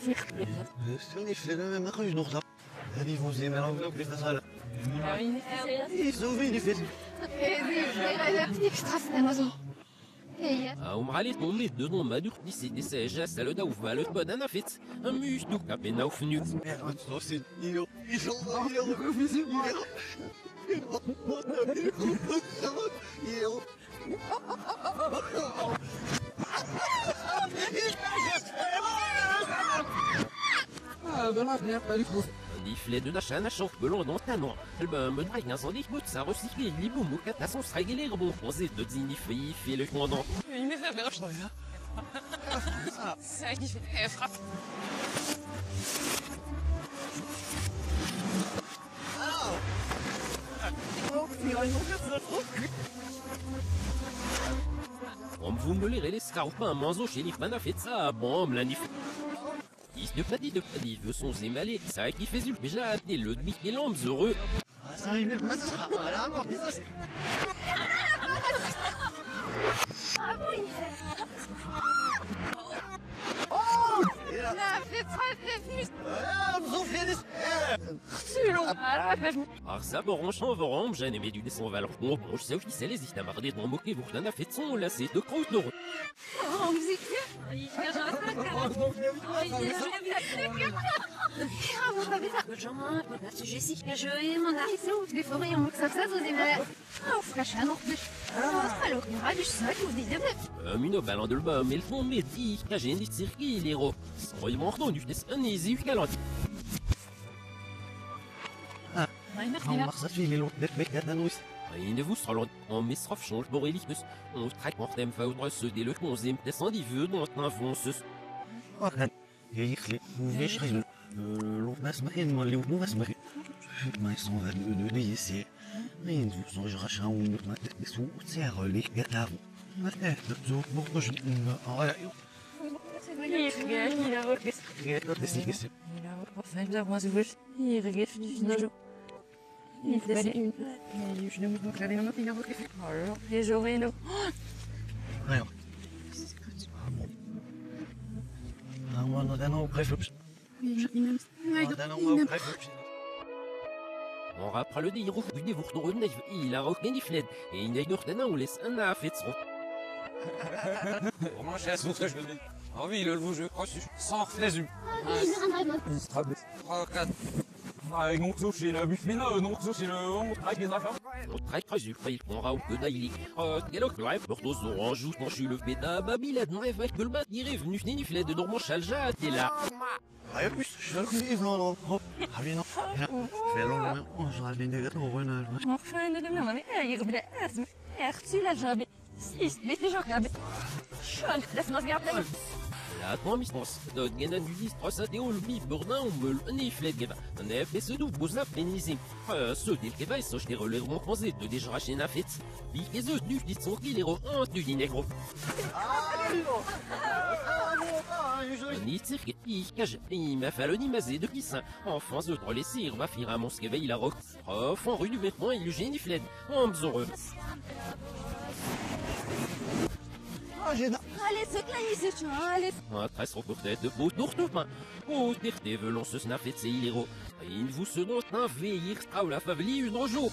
C'est un effet de même rue, non, ça. Elle vous aimez l'enveloppe, les façades. Ils sont vus, les fesses. Ah, on m'a tombé de nom madur, d'ici des sèches, ça le daouf, va le bon d'un affit. Un mus, tout capé, n'a oufnu. Un iflet de nachan à chauffe belon dans ta noix. Le bain me drague incendie, bout ça recyclé, libou moukat à son strag et les rebonds. On zé de zinifé, il fait le commandant. Il me fait peur, je t'en viens. Ça qui fait frappe. On vous me l'air les scarpins, manzo chez les fans a fait ça, bon, la nif. Il de paddy veut son zémalé, ça qui fait mais j'ai hâté le demi et l'homme heureux. Ça arrive, mais ça sera pas là, encore ça. Ah oui. Oh! La fait très plus. Ah, vous en faites des. C'est long. Ah, ça, boranchant, voram, j'ai aimé du descend valeur. Bon, je sais aussi, c'est les istamardés de moquer, vous n'en a fait de son, là, c'est de croûte d'or. Oh, vous êtes Jessica, je et mon artisan, des forêts en ça, vous aimez. Oh, fraîche, non plus. Alors, il y aura du sac, vous dites de Mino ballon de l'bas, mais le fond, mais dit, j'ai une circuit, les ros. Soyons entendu, c'est un easy, galant. Ah, on marche à filer l'autre, mec, à nous. Rien ne vous sera loin, on met sera change borélicus. On traque mortem faudra se dès le 11e descendit veut dans un fonceuse. Oh, il est chez l'autre masse marine, moi, l'autre masse marine. Mais ils sont venus de ici. Ils sont rachés ou ma tête des sous, c'est à relais, gâtard. Ma tête de tout, bon, je voilà. Il a refait. Il a refait bien, moi, c'est juste. Il regrette du final. Il fallait une. Je ne me dis pas que il a refait. Alors, les oreilles, là. Alors. On a un bref. On rappera le dire du dévour de Renève, il a refait des flèdes, et il n'a eu on laisse un affaire de son. Comment j'ai la souffle, je le dis. Ah oui, le loup, je crois, sans reflet, il se trabe. 3, 4. Vrij nog zo zin, wie vinden nog zo zin, kijk je daar van? Très très ultra qu'on ra ou que daily. Quel autre live pour tous on joue mon je le bêta babilette non avec que le bat il est venu finir flèche de dormant chalja t'es là. Ah plus, je le livre non. Ah bien non. Fais long, on sera bien de gâteau renard. Enfin de demain mais يقبل اسم اختي لا جابي سيس بيتي جو جابي شال لسنا قاعدين La transmission de Gena du distre Satéo le bif Bourdin ou meul ni flet geba. Ne fait ce doux bousna pénisim. Ce del keba et ce je relèvement français de déjà racheter na fête. Bif et ce du dit son qu'il est en du dinegro. Ni cirque ich cache il m'a fallu ni mazé de pissin. Enfin ce drôle les cire va faire à mon skeveil la rock. Enfant rue du vêtement il le génie flet. En besoin. Allez, ce clavier, allez. Après son courtet de beau tour de main. Oh, t'es velon ce snaffet de ses héros. Il vous se donne un veillir strau la faveli une jour.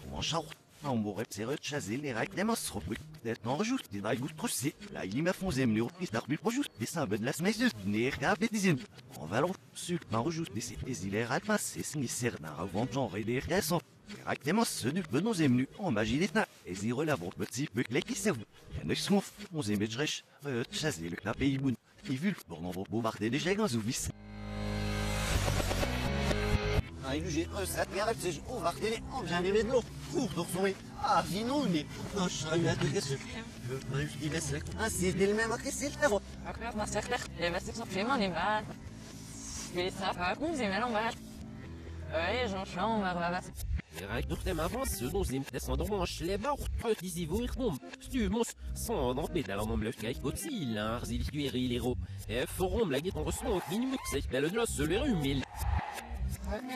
Bonjour. On m'aurait serré de chasser les règles des monstres. D'être en rejoute, des règles troussées. Là, il m'a foncé, mais au piste d'arbitre projoute. Des symboles de la semaine, n'est qu'à bêtiser. On va l'en sur un rejoute, des îles alpas, et sinistres d'un avant genre et des récents. Directement ceux du venons émenus en magie d'état. Et y relèvent petit peu que les qui servent. Il y a 9 moufs, 11 émets de rêche, chasser le clapé iboun. Il vule pour n'en bombarder des jets gaz ou vis. Ah, j'ai ça te garde, c'est on va regarder, on vient lever de l'eau. Pour retrouver. Ah, sinon, mais. Non, je serais bien de qu'est-ce que je laisse là. Ah, c'est le même que c'est le terreau. Après, ma sœur, les vastes sont vraiment les mal. Mais ça va plus, c'est maintenant, voilà. Oui, j'en chante, on va Direct door dem avance, ce dont ils me descendent en schleber, d'ici vous y retombe. Stumos, sans en pédale en bleu, kijk kot sil, arzil tueri l'héros. Et forum la guette en ressent, minimum, c'est belle de l'os, le rumil.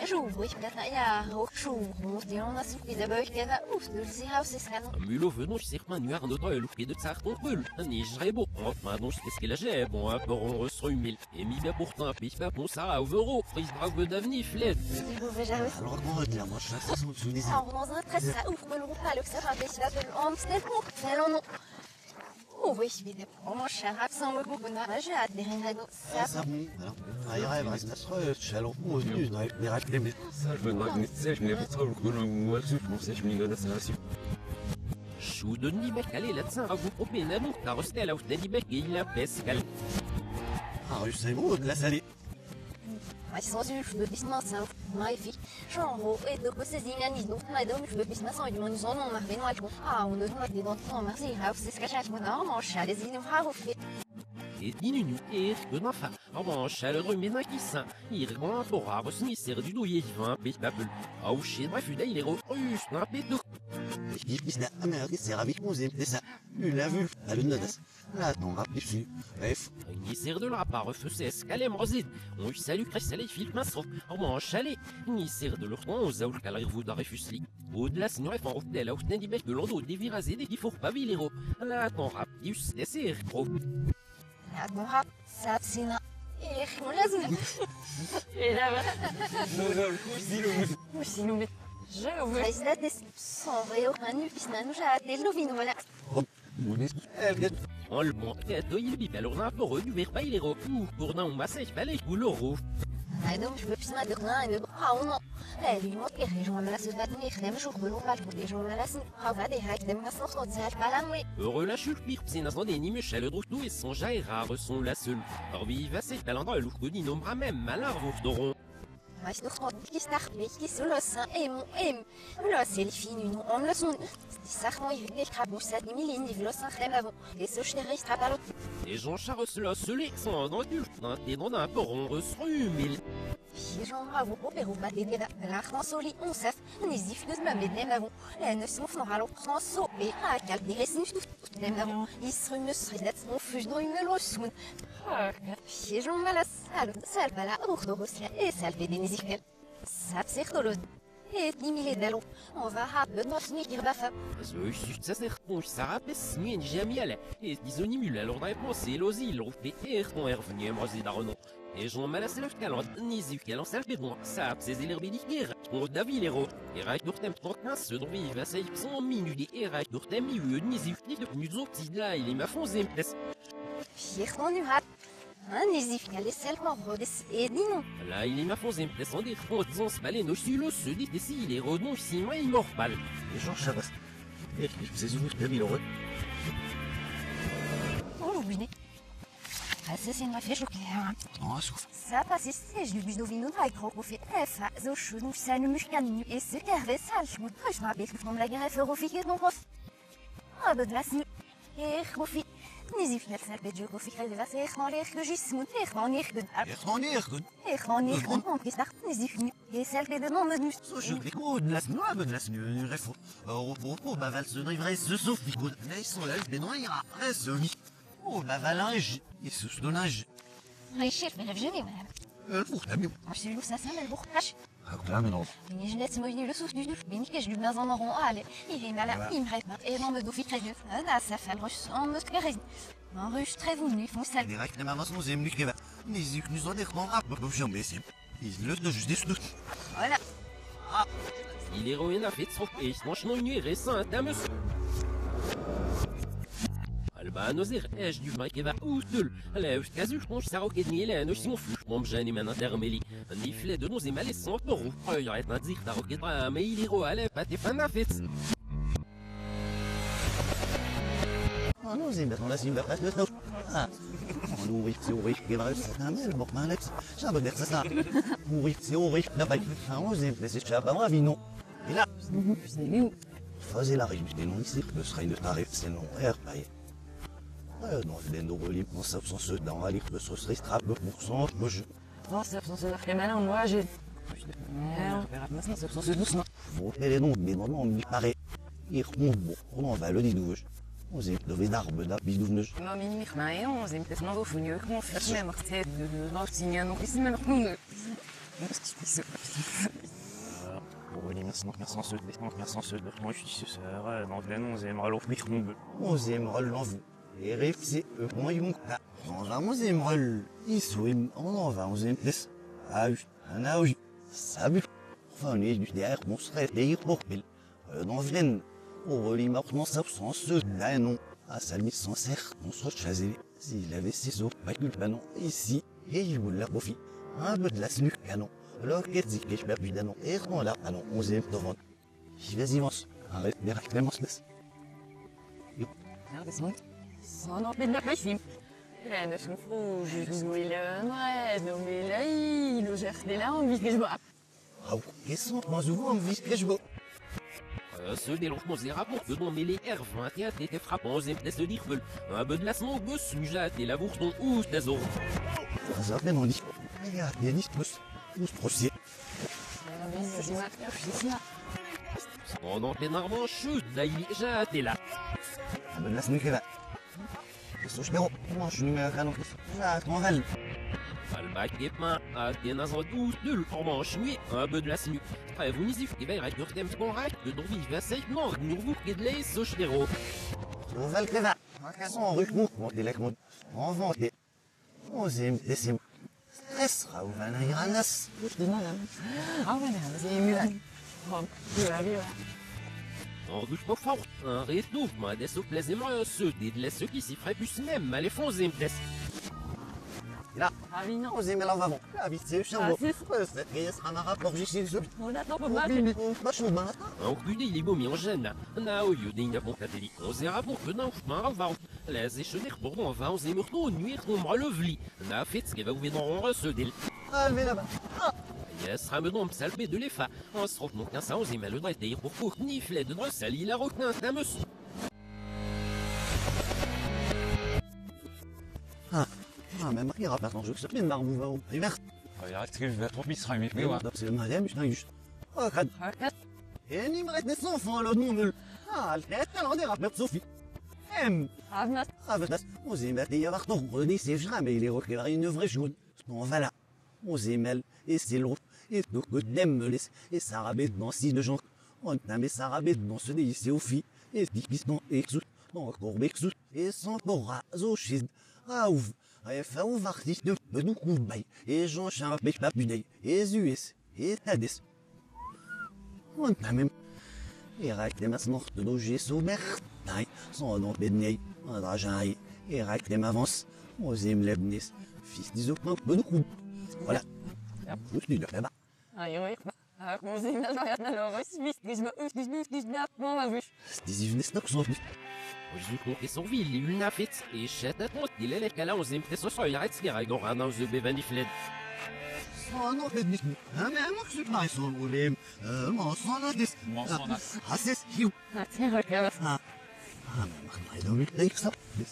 J'ouvre, ich bin ja hochschuh, die on a souffert de beuh, der ouf, de sie haus ist kann. Mulot venons, je sais que manuar de droit, le pied de tsar ton peul. Ni je rébo, enfin, donc, qu'est-ce qu'elle a j'ai, bon, à port on resrumil. Et mi bien pourtant, pif, pas pour ça, au euro, prise brave d'avenir, flette. Alors, qu'on retient, moi, je chasse son dessous des îles. Alors, dans un très ça ouf, me l'on pas le que ça va baisser la belle homme, c'est pour, c'est l'on. Oh oui, je vais des promos, charab, sans me beaucoup de marage, à des rénagos. Ça, bon, alors, il rêve, reste à se rechercher, alors, on est venu, les règles des métiers. Ça, je me demande, mais tu sais, je me lève trop, le moi, je pensais, je me donne ça là-dessus. Chou de Nibek, allez, là-dessus, à vous propos, n'a donc, t'as resté à la hausse de Nibek, et il a pescal. Ah, c'est beau, de la salée. Mas só se eu bismação, mas fi, chorro, e do que vocês inhanis do mas eu me bismação de manos não mas bem algo. Ah, um dos mais de don't não mas se have se escachar com não, mas já desinho raro fi. Et dinu, et de nafa, en manche, à le remet qui saint, il rend pour avoir ce mystère du douillet, un pêche babel. Ah, ou chez bref, il est refus, un pédo. Je dis, c'est la Amérique, c'est ravi qu'on aime, c'est ça. Une a vu, à l'une de là, non, rappelez dessus. Bref. Il sert de la part, refusé, escalé, mrozid. On lui salue, cressel, fil, masro. En manche, allez. Il sert de leur temps aux aouls, qu'à l'arrière, vous d'arrefusli. Au-delà, sinon, il faut en hôtel, à hôtel, des mecs de l'ando, des virazés, des diffours, pas vilero. Là, ton rap, il se laisse, gros. Agora, sapsina. Ich muss Et là, Non, sinon, mais je veux. Mas da des son eu anu pisnanu já des lovino voilà. En le bon, il bip, alors n'a pas du verre, pas il est refus. Pour non, on va s'y fallait, ou l'euro. Ai donc je veux pisna de rien et de ah non. Lui mot que je me laisse pas tenir, je joue le pas pour je me laisse pas va des hacks de ma sorte de ça pas là oui. Relâche le pire, c'est dans des nimes chez le drou et son jaille rare sont la seule. Alors vive assez talent le coup d'innombra même malheur vous d'oron. Mas nog wat kies daar beetje zo los em los el fin nu on los on sag moi ich hab muss seit milin die los nach dem avant et so schnell ich hab alors les gens charles les sont dans du et dans un poron resrumil. Si j'en bravo au Pérou pas des gars la France au lit on sait ni zif de même dem avant ne se moufne alors France et à quel des restes tout dem avant il se me serait on fuge dans une los si j'en mal ça va la ou de Russie et ça fait des musiques ça psychologue et 10 000 d'allo on va rapper notre nique bafa ça c'est bon ça rappelle ni jamais aller et disonimule alors réponse c'est l'osil ou péter ton revenu moi c'est d'aronon et j'en mal assez le calent ni zu calent ça fait bon ça c'est l'herbédique on David l'héros et right pour thème 35 ce dont il va ça ils sont minutes et right pour thème ni zu ni de nous autres là il est ma fonce place fier ton nu hat نزيف قال لي سالك مغودس إيدينو Là, il est ma fonce, impression des fonds, disons, se balayer nos silos, se dit ici, il est redon, sinon il mord pas. Et Jean Chabas. Et c'est une de 1000 euros. Oh l'oublie Assassin ما فيش وكلام شوف. Ça passe ici, je lui devine un gros profit. Ça, zo chou, nous ça ne me chicane. Et ce qu'elle sale, je me touche, je m'appelle comme la greffe refiquée donc on. Ah, ben de la snu. Et profit. نزيف نفسك بتجوكو في خلال فاسيخ نوليخ جسمون إخ نوليخ بن إخ نوليخ بن ممكن تاخد نزيفني يسال بيد نوم دنوش Je l'écoute, laisse nu, réfo. Au baval se livrer ce sauf écoute. Là, ils sont là, les noix, il après ce lit. Au bavalage, et ce donnage. غيشير من الفجري معنا الفوق تمام. عرفتي له ساسا ما البوخاش هاكلا من هو. يعني جلات موجني لو سوف دو بيني كاش دو بلازون مارون على يفهم على يمغيت اي نون دو في تريف هذا سافا الروش اون مسكريز enregistrez-vous nu font ça Direct na mas nos emnu keva. Nizik nous on est grand rap pour jamais sim. Ils le de juste des sous. voilà Il est ruiné à fait trop, et franchement, une nuit récente, à monsieur. البانوزير اش دي ما كذا اوتل لا واش كازو شكونش ساعو كدني لا نوش سيموفلوش بومجاني من انترميلي ني فلا دو نوزي مالي سونطورو يعيط نتزيخ دارو كيطرا ما يليغو على باتي فانا فيت نوزي بس ولا سيم بقى نوش نو ويك سو ويك كذا نعمل بق ما لبس شاب ديك سا ويك سو ويك دابا نوزي بس شاب ما فينو لا فازي لا ريج دي نو يسيق بس خاين دو طاريف سينو غير باي Non, je viens de relire mon absence dans la liste de ce restreint pour son jeu. Non, c'est absence de la malin, moi j'ai. C'est doucement. Bon, et les noms, mais non, on m'y paraît. Ils remontent bon, on va le dire. On s'est levé d'arbre d'abidouveneux. Non, mais il m'a dit, on s'est peut-être non, vous mieux qu'on fait même, c'est de l'ortignan, donc ici même, nous. Oui, merci en ceux de moi je suis sœur, donc là nous on aimera l'offre micro. On aimera l'envie. Et réfléchissez, moi ils m'ont pas. On va on aimera ils sont, on va on aime plus. Ah oui, on a eu, ça bu. Enfin, on est du derrière, on serait des pour pile. Dans Vienne, on relie maintenant sa absence, là non. Ah, ça lui sincère, on se chassait. S'il avait ses os, pas que le canon, ici, et il voulait la profit. Un peu de la snu canon. Alors qu'est-ce que je perds plus d'un an, et on l'a, alors on aime devant. J'y vais y vance. Arrête, mais réclame ce laisse. صنع بالنحاسيم انا شنفو جوج ويلا نو ميلاي لو جاخدي لا اون فيك جبا او كيسون ما زوو اون فيك جبا Ceux des logements et rapports de les R21 étaient frappants et de se dire un peu de lassement de sujet et la bourse dont ou des autres. Ça fait non dit. Regarde, il y a ni plus. Nous procès. Pendant que les narvants chutent, là il est déjà été là. Un peu de lassement que là. Je suis bon, moi je suis numéro 1 là, ton val. Albac et main, à des nazres douces de l'orman choué, un peu de la snu. Très vous n'y qui va être de temps correct, de dont il va seulement nous vous qui de les sochero. On va le faire. Son rue, mon télécom, on va monter. On s'aime, décime. Stress, ou va n'aller à nas. Je dis non, ah ouais, c'est mieux. Bon, viva. En douche pas fort, un resto, mais des souplesses et moins ceux des ceux qui s'y feraient plus même, mais les fonds et Là, on s'aime là avant. La vie c'est chambre. C'est un rapport j'ai ce. On attend pas mal. Pas chaud mal. En plus il est beau mis en gêne. Na au lieu d'un bon catholique, on sera pour que non, on va. Les échelons pour on va on s'aime retour nuire on me relevli. Na fait ce qui va ouvrir dans on se dil. Ah mais là-bas. Yes, ramenons salpé de l'EFA. On se retrouve qu'un ça, on y met le droit d'ailleurs pour pour nifler de droit, ça il a requin d'un monsieur. Ah, même il rappelle ton jeu, c'est plein d'arbres, va au hiver. Regarde, ce que je vais trop bien, mais c'est le madame, je n'ai juste. Oh, crade. Et il me reste des enfants, l'autre monde. Ah, le tête, alors des rappels de Sophie. Avnas. On s'y met, il y a un redis, c'est jamais, il est requéré une vraie chose. On va là. On s'y mêle, et c'est l'autre. Et tout que d'aime me laisse, et ça rabette dans six de gens. On a mis ça rabette dans ce ici au filles, et dit qu'ils sont exous, dans le corps exous, et sans pour au chid. Ah ouf, et fait ouf artiste de nous couper, et j'en chante avec ma punée, et US, et Tadis. On a même. Et rac des masses mortes de loger sous mertaille, sans nom béné, un drageaille, et rac des m'avance, aux im lebnis, fils des autres, bonne coup. Voilà. Tout ce qu'il a fait, bah. Aïe, oui, bah. Comment c'est mal, alors, Suisse, que je me vu. C'est des yeux, c'est pas وجدكم في صوفيل اللي لنا فيت الشاتات موت ديال لك على وزيم تسو شوي عاد سكي غايغو غانا وزو بيباني فلاد صانو بدني ما مقصود ما يصون وليم ما صانا ديس ما صانا حاسس هيو ما يدوم يكسب بس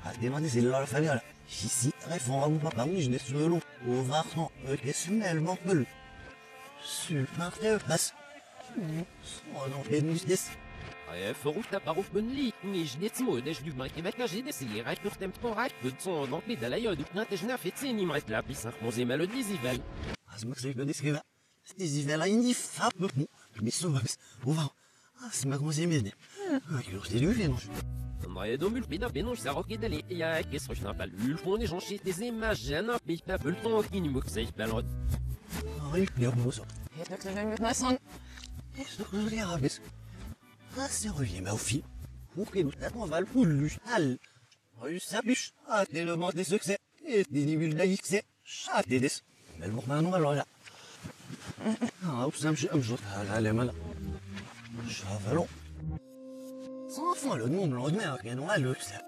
هادي ما ديس الا فالي ici répond à papa oui je laisse le long au vartan qu'est-ce que le manque super de passe صانو بدني ديس فروت باروف بنلي مي جديت موداش دو ماك كيما جدي سي راك نختم راك بدون دونك بدا لا يود نتجنا في تسيني مريت لا بيس موزي مالو ديزيفال اسمك سيك ديسكيفا ديزيفال اني فاب ميسو بس وفا اسمك موزي ميدي كيلو سيلو فين نايا دومول بيدا بينوش ساروك دالي يا كيس روش نابال الفوني جون شي دي ايماج انا بي بابل طون كي نيموك سايف بالود يا بوسو هذاك اللي ما صان اسمك لي رابس Ça revient au fil. Vous pouvez nous on va le pouler. Al. Ça biche. Ah, t'es le monde des succès. Et des niveaux d'XC. Ça t'es des. Mais le moment nous alors là. Ah, où ça me joue. Ah, là, mal. Chavalon. Sans fond, le nom de l'ordinaire, qui est noir, le ça.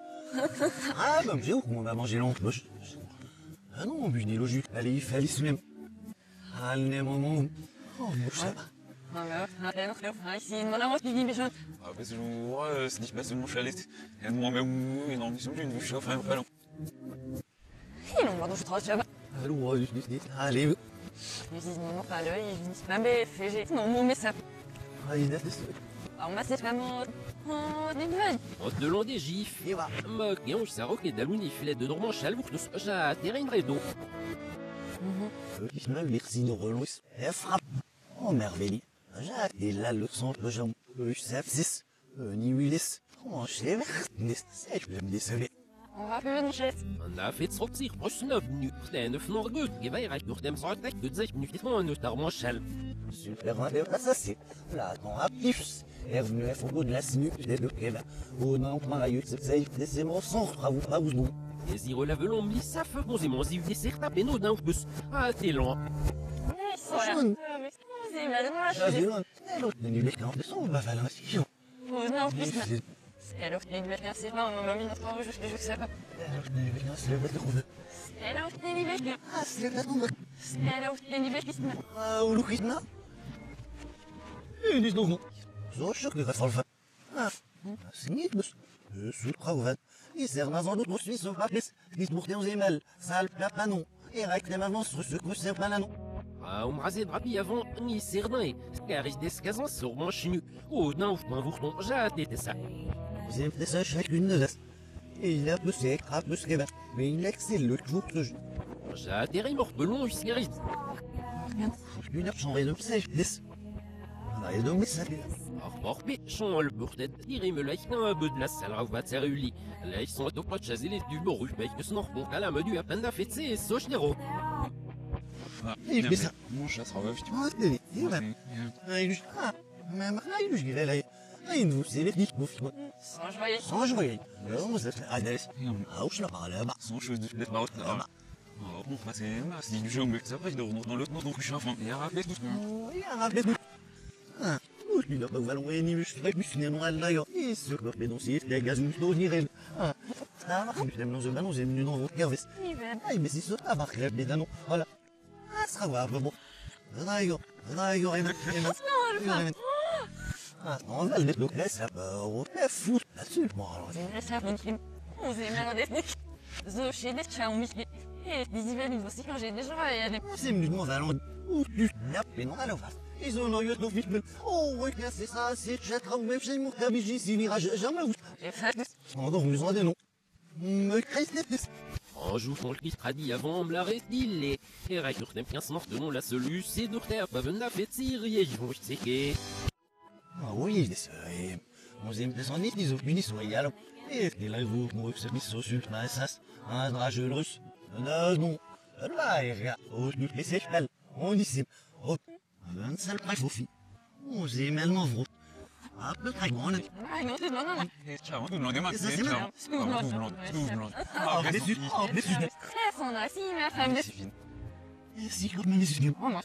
Ah, bah, j'ai où qu'on va manger l'entre. Ah non, but ni logique. Allez, il fallait se même. Ah, le moment. Oh, mon chat. بس هو سنيش بس المشالت يعني ما ما نسمع إنه شاف هم فلان فين ما دوش تراجع الو دي علي يزيد من قالوا يجلس ما بيفيجي نو مو مساب هاي نفس او ما سيت vraiment نبهد de long des gifs ما كيونش ساروك دالوني فلاد de normand chalbouk de ja terrain redo qui me merci de relouis et frappe oh merveille Jacques et là le centre de jambe le sepsis ni wilis oh c'est c'est je vais me déceler on va plus une chaise انا فيت صوتي خش نبني ثاني في نورغوت كيف يراك نخدم صوتك تزاي نفتحوا انه ترمو شال super assassin là ton raptif est venu au bout de la sinu des deux keva ou non comment la yut c'est c'est mon sang pas vous non les relève l'ombre ça fait bon c'est mon ziv des certes péno d'un bus ah t'es loin c'est mal l'autre n'est nul qu'en de son va falloir si non plus alors qu'il y a c'est là on m'a mis notre je sais pas alors qu'il y a ah c'est la tombe alors qu'il y a ah ou le rythme dis donc zo choc de faire ah c'est nit bus sous travail il sert dans un autre suisse au papis dit pour tes mal ça le plat pas non et avec les mamans sur ce que c'est pas là non ومعزيد ربي افون ني سيرناي كاريش ديس كازون سور مون شنو او ناوف ما فوختون جاتي تسع J'ai fait ça chacune de l'as. Et il a poussé, a poussé, mais il excelle le jour de jeu. جاتي غير مخبلون يسكريت Une heure changerait de sèche, laisse. On a les deux messages. اخبار بي شون البوختد ديري ملايكنا بود لا سال غاو باتسيرولي لا يسون دو با تشازي لي دو بوروش بايك سنور بون كلا مدو ابندا فيتسي سوش نيرو Il fait ça. Mon chat sera veuf, tu Ah, c'est lui. Il va. Ah, il juste. Ah, même il lui dit là. Ah, il nous, c'est les petits bouffes. sans joyer Sans jouer. Non, ça fait Adès. Ah, où je la parle là-bas. Sans chose de la route là-bas. Alors, bon, c'est si du jeu, mais ça va, il doit rentrer dans l'autre, donc je suis enfin. Il a rappelé tout. Il a rappelé tout. Ah, où je lui dois pas vous allouer, ni je suis plus noir là. Il se coupe dans ses les gaz, nous nous dirons. Ah, ça va, je t'aime dans un ballon, j'ai venu dans votre service. Ah, mais c'est ça, va créer des anneaux. Voilà. Ah, ça va, bon. Rayo, ah, on va le débloquer, ça va, on fait fou là-dessus. Bon, alors. ça continue on s'est mal zo chez des chats et des hivers aussi quand j'ai déjà il C'est mieux de mon ballon. Ouh, tu n'as pas non, alors, ils ont eu de vite. Oh, regarde, c'est ça, c'est chatra, même chez mon cabigi, c'est mirage, jamais vous. On dort, nous en des noms. Me crée les En jouant le tradi avant me la réstiller et rajout des piens morts de mon la solu c'est docteur pas venir fait tirer ils vont checker ah oui c'est on aime des ennuis des opinions royales et là vous moi c'est mis sur le ça un drage russe non là il y a oh nous laisser cheval on dit c'est oh un seul bref au fi on aime tellement vrai Appel très grande. Ah non, c'est non, non. Ciao, tu non devi Ça, c'est bien. Déçu. Déçu. Stress, on a si ma femme. Si, comme les yeux. Oh, moi.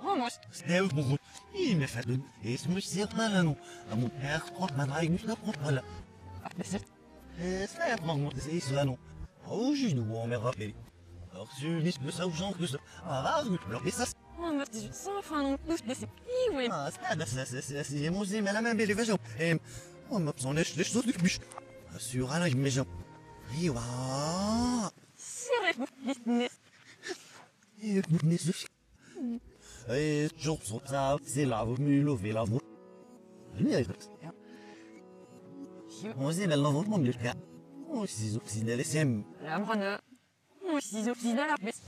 Oh, moi. C'était au bon. Il m'a fait de. Et ce monsieur, là, non. À mon père, croque ma drague, nous la propre là. Ah, mais c'est. C'est vraiment c'est ça, non. Oh, je nous, on m'a rappelé. Alors, tu dis que ça ou genre que ça. Ah, oui, alors, mais ça, Oh, mais c'est sans fin non plus, mais c'est oui. ah, c'est mon zé, mais la main, mais les vaches. Et, on m'a besoin de les choses de bûche. Sur un œil, mais j'en. Et waouh. C'est vrai, Et vous venez de et toujours sur ça, c'est là, vous me levez la voix. On sait maintenant vraiment mieux le cas. On s'y obstine les sèmes. La brune. Moi aussi, obstine la peste.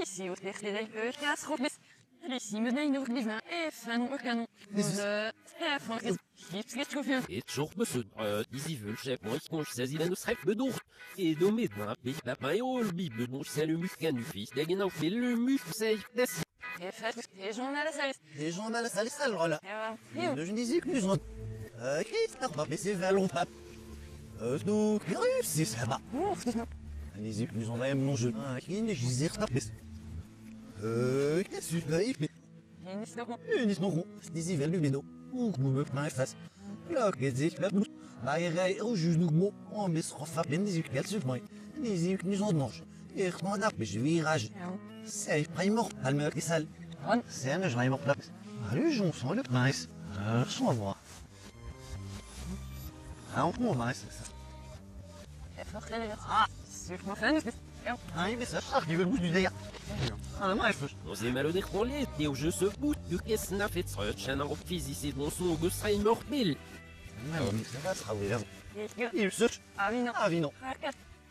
Ici, au terre, les casse, repeste. Ici, me donne une vin et fin non canon. Stefan, qu'est-ce que tu fais? Et toujours monsieur, d'ici veut le chef, moi, je saisis la noce de d'or. Et nommé d'un pays la paille, oh, le bible, non, c'est le muscan du fils, des guénans, fait le muscle, c'est des. Et fait, les gens à la salle. Les gens à la salle, ça le là. Je disais que nous, qu'est-ce que t'as baissé vers l'on pape? Donc, c'est ça va. Les nous en même mon jeu. Qui ne gisait pas. Qu'est-ce que tu fais? Ils n'ont pas. C'est des le bédo. Ou vous me prenez face. Là, qu'est-ce que tu fais? Au juge nous mots, on met ce repas bien des yeux sur moi. Les yeux nous en mangent. Et comment d'ap, je virage. C'est pas mort, elle me fait sale. C'est un je vais mort là. Allez, j'en sens le prince. Sans voir. Ah, on prend un mince. Ah, c'est mon fan. Ah, mais ça charge, il veut le bout du derrière. Ah, moi, je On s'est malhonnête pour les, et au jeu se bout, du qu'est-ce n'a fait de ce channel en physique, c'est bon son, de serait immortel. Mais ça va, ça va, oui. Il se. Ah, oui, non. Ah, oui, non.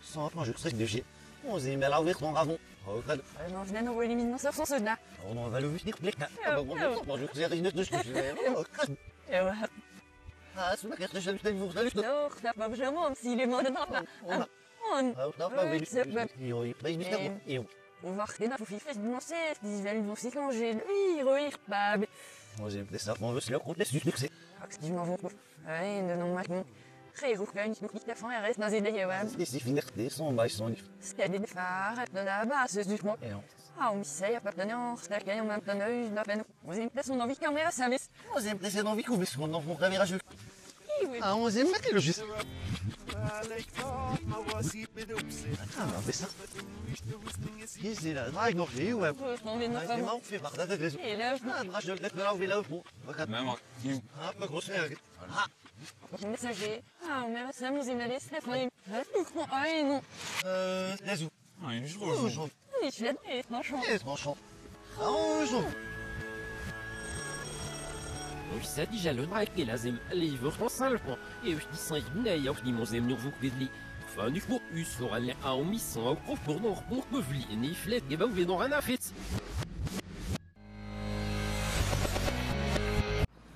Sans point, je sais que de chier. On s'est mis à l'envers ton ravon. Non, je viens de éliminer mon surf sans ceux là. On va le venir, les cas. Bon, je sais rien de ce que je vais. Ah, c'est ma carte, je vais vous saluer. Non, t'as pas besoin, s'il est mort de temps. On va regarder la fille de mon cesse, ils veulent vous s'échanger, lui, rire, bah. Moi, j'ai peut-être ça, on veut se le compter, c'est succès. Activement, vous. Ouais, de non, maintenant. Très vous gagnez, vous quittez la fin, reste dans les délais, ouais. C'est fini, son bail, son livre. C'était des phares, de la base, c'est du chemin. Ah, on sait, y a pas de temps, c'est la gagne en même temps, je la peine. Vous avez peut-être son envie de caméra, ça laisse. Vous avez peut-être son envie de couvrir, on en prend caméra jeu. Ah, on aime mettre le juste. Ah, mais ça. C'est la drague, non, j'ai eu, ouais. C'est marrant, fait par la tête, les autres. Et là, je vais le laver là, pour. Ah, pas grosse ah. Messager. Ah, on met ça, nous énerver, c'est la fin. Ah, non. Les où? Ah, je rejoins. Oui, je l'ai, franchement. Franchement. Ah, on joue. Oui, ça déjà le drague et la zem, les veut en salle, et je dis ça, il n'a pas mon zem, nous vous pédli. Enfin, du coup, us fera les à en missant au prof pour nous, pour que vous n'y flette, et ben, vous n'en rien à fait.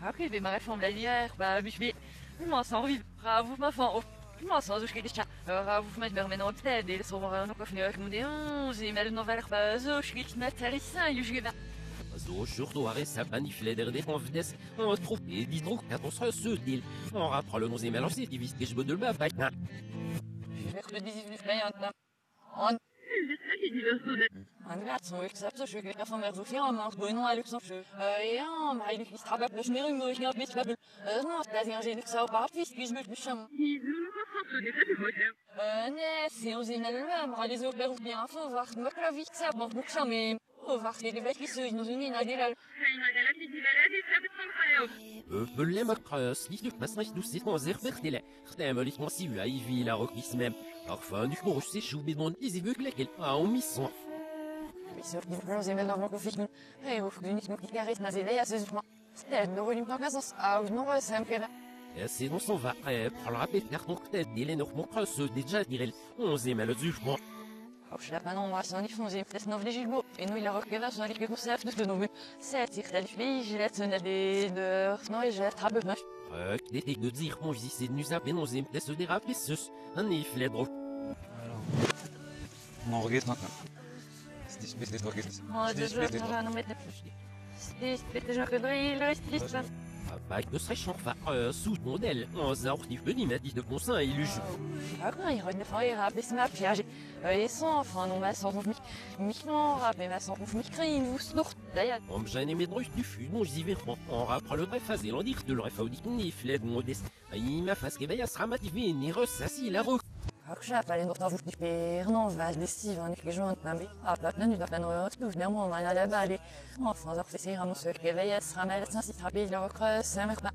Après, je vais me répondre la lumière, bah, je vais. Je m'en sens vivre, bravo, ma femme. Je m'en sens, je suis bravo, vous m'avez permis d'en peut-être, et sur un coffre avec nous des 11, et mal nouvelle, bah, je suis matériel, et je vais. So, surtout arrêt sa paniflet der déconfides, on retrouve et dis donc quand on sera ce deal. On rappera le nom et mélange, c'est vite que je me donne ma vague. Je vais le 18 maintenant. On gaat zo, ik snap zo, ik ga van mij zo veel, maar ik ben nog eigenlijk zo. Ja, maar ik is trabap, dus meer een beetje met babbel. Non, dat is een ik zou pas puis que je me boucham. Nee, c'est aux énervés, mais les autres beruf bien faut voir, me la vie ça, bon boucham mais faut voir les bêtes qui se nous unissent à des Belém slík masnach du sit on zerbertele. Khtem lit mon si la ivi la rockis même. Parfois du coup c'est chou bidon ils veulent lequel a on mission. Mais sur les plans et maintenant mon conflit. Et vous faites une petite caresse dans les idées à ce moment. C'est de rouler pas présence. Ah non, ça me fait. Et c'est dans son va pour le rappeler carton tête des lénor mon creuse déjà direl. On zema le jugement. Je l'ai pas non, moi, c'est un ifon, j'ai peut-être neuf des gilbots. Et nous, il a recouvert sur quelques concerts de nos vues. C'est tire la fille, j'ai la tonne des de. Non, et j'ai la trappe de des techniques de dire, on vit c'est de nous appeler, on aime peut-être se déraper, sus. Un iflet drôle. Alors. On regarde maintenant. C'est des espèces de trucs. Oh, je vais non mettre. C'est des gens que il reste Pas que serait chanfa, sous modèle, en zartif de l'immédiat de conseil illusion. Après, il renaît rappeler ce map, piège. Et sans, enfin, non, ma sans mich non, rappelez ma sans mich crie, nous snourt, d'ailleurs. On me gêne mes drus du fût, non, j'y vais, on rappera le bref phase et l'on dit de le bref audit, ni fled modeste. Il m'a fait ce qu'il va y a sera motivé, ni ressassi la roue. Akşam ben nokta vurdu bir non valisiv en eklejon nambi. Aplat nanu da plan root du néanmoins on a la balle. Enfin, ça fait un monsieur qui veille sera mal sans se rappeler le recreux, ça me pas.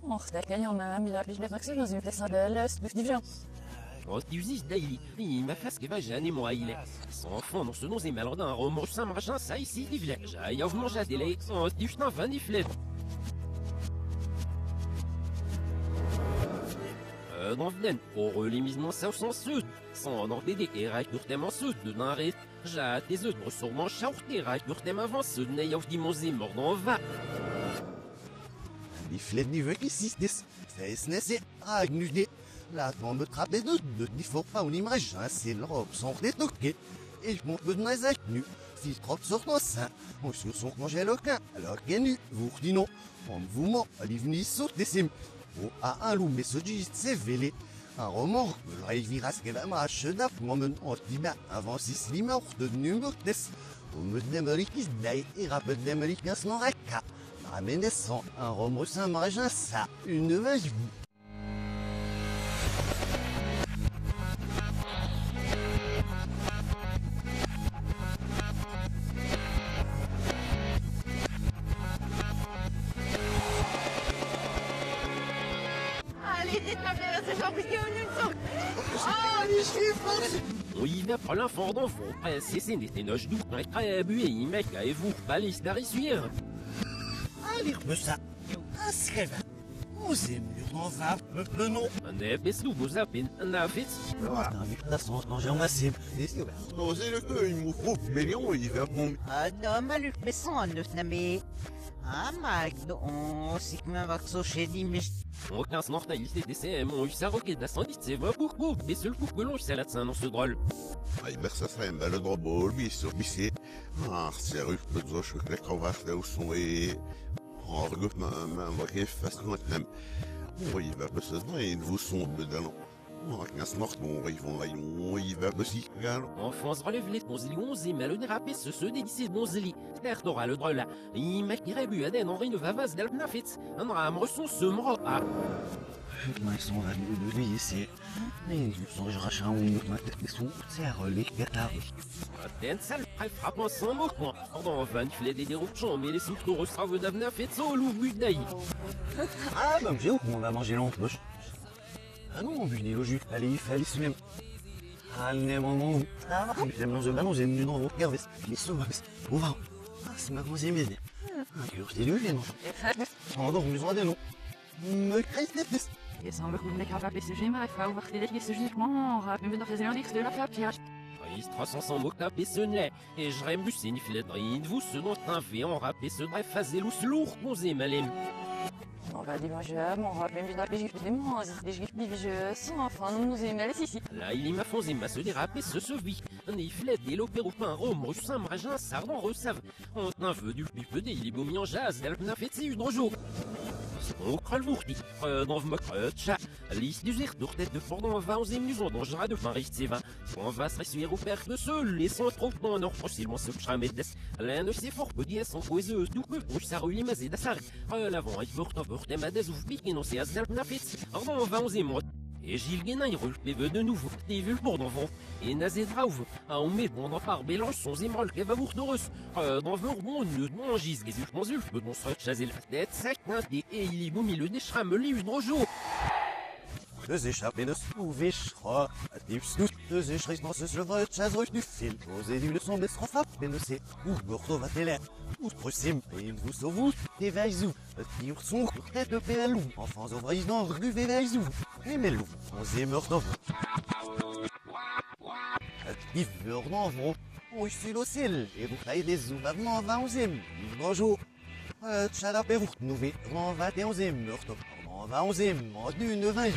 On s'est gagné on a mis la pige de vaccin dans une place de l'est du division. On usis daily, il m'a fait ce qu'il va gêner moi il est. Son enfant dans ce nom est malade un romo sans machin ça ici du village. Aïe, on mange à délai, on dit je n'en vais ni fled. Dans Vden, pour les mises mon sauce en sud, sans en dédé et raille pour thème en sud de n'arrête. J'ai tes œufs de sur mon char et raille pour thème avant ce n'est pas dit mon zé mort dans va. Die fled die wirklich ist das. Festnesse, Ragnudé. La tombe trappe de die faut pas une image, c'est l'Europe sans détoquer. Et je monte de mes nu. Si trop sur nos seins, on sur son congé local, alors qu'est nu, vous dis non. On vous ment, allez venir sur des sims. O a un loup, mais ce giste c'est vélé. Un roman, le rêviras qu'elle a marché d'ap, moi me dit bien, avant 6 limors de numéro test. On me démeriquis d'ail et rappelle démeriquis sans reka. Ramenez sans un roman saint margin ça, une vache. Oui, mais pas l'enfant d'enfant, c'est n'était noche doux, très bu et il m'a qu'à vous, balise d'arisuire. Allez, me ça, un scribe. Vous aimez on va, le nom. Un épaisse nous vous appelle, un affiche. T'as vu que la sonde manger en massif. Osez le feu, il me faut, mais non, il va prendre. Ah non, mais le pesson, ne mais. Ah, Mike, on s'y met avec ce chez mais. Aucun snorta, il s'est décès, mon eu sa roquette d'ascendiste, c'est va beaucoup, mais seul pour que l'on s'est là-dessus dans ce drôle. Ah, il ça serait un bel drôle, lui, sur bissé. Ah, c'est rude, peu de zoche, que les crevasses là où sont et. Oh, regarde, ma voix face quand même. Oui, il va pas se dire, il vous sont dedans. Oh, qu'un snort, bon, ils vont là, il va aussi, gars. Enfin, se relève les tonzillons, et mal le dérapé, se déguiser de donzilli. Terre t'aura le drôle là. Il m'a qui rébu à den, Henri ne va vas d'alpnafit. Un ram reçon se mro à. Ils sont venus de lui ici. Mais ils sont rachant ou ma tête des sous, c'est relais, gâtard. Den sale, prêt frappant sans mot, moi. Pendant 20 filets des dérouchants, mais les souffles reçoivent d'avnafit, sans l'ouvre d'ail. Ah, bah, j'ai où on va manger l'entoche. Ah non, vu ni logique, allez, il fallait se même. Ah, le moment. Ah, j'aime dans le ballon, j'aime du nom, regardez, les sauves, on va. Ah, c'est ma grosse émine. Ah, que c'est lui, non. On dort, besoin de nous. Me crée des fesses. Il semble que vous n'avez pas ce schéma, il faut voir que ce uniquement, rappelez-moi dans les indices de la papier. Il se 300 mots tapé ce nez, et je rembus une filadrine, vous ce dont un fait en rappé ce bref fazelous lourd, qu'on zé malem. On va dire, on rappelle une rapide, des je sans enfin, nous aimons ici. Là, il m'a fonzé, m'a se dérapé, ce vit. Un iflet, des l'opéropin, rome, russin, bragin, sardon, ressave. On un vœu du pipe des, il est beau mis en jazz, d'alpna fait c'est une jour. On crée le vourti, dans me crée, chat. Liste du zir, tête de fort dans 20 aux musons, dont j'aurai de fin riche, c'est 20. On va se ressuyer au père de ceux, laissant trop dans leur prochainement ce chamet des. L'un de ces forts petits sont poiseux, tout peu, pour ça roule mais d'assar. L'avant, il faut t'emporter ma des ouf pique, et non c'est à zalpna fait. On va aux émois. Et Gilles Guénin, il roule de nouveau, des vues pour d'enfant. Et Nazédrauve, à on met bon dans par Bélange, son zémrol, qu'elle va vous d'heureuse. Dans Veurbon, le nom gise, les ulf, mon ulf, le don serait chasé la tête, sac, et il y boumi le déchram, une rojo. Deux échappés de sauver, schra, à des sous, deux écheries dans ce cheveu, chasse du fil. Aux élus le son des scrofas, mais ne sait où me retrouve télé. Où prosim, et vous sauvez, des vaisous, qui sont pour tête de péalou. Enfants au président, rue vaisous. Et mes loups, on meurt dans vous. Il meurt dans vous. Oui, philocile, et vous taillez des zous, avant 20e. Bonjour. Tchalapé, vous, nous, on va 21e, meurt. On va 11e, en une 20.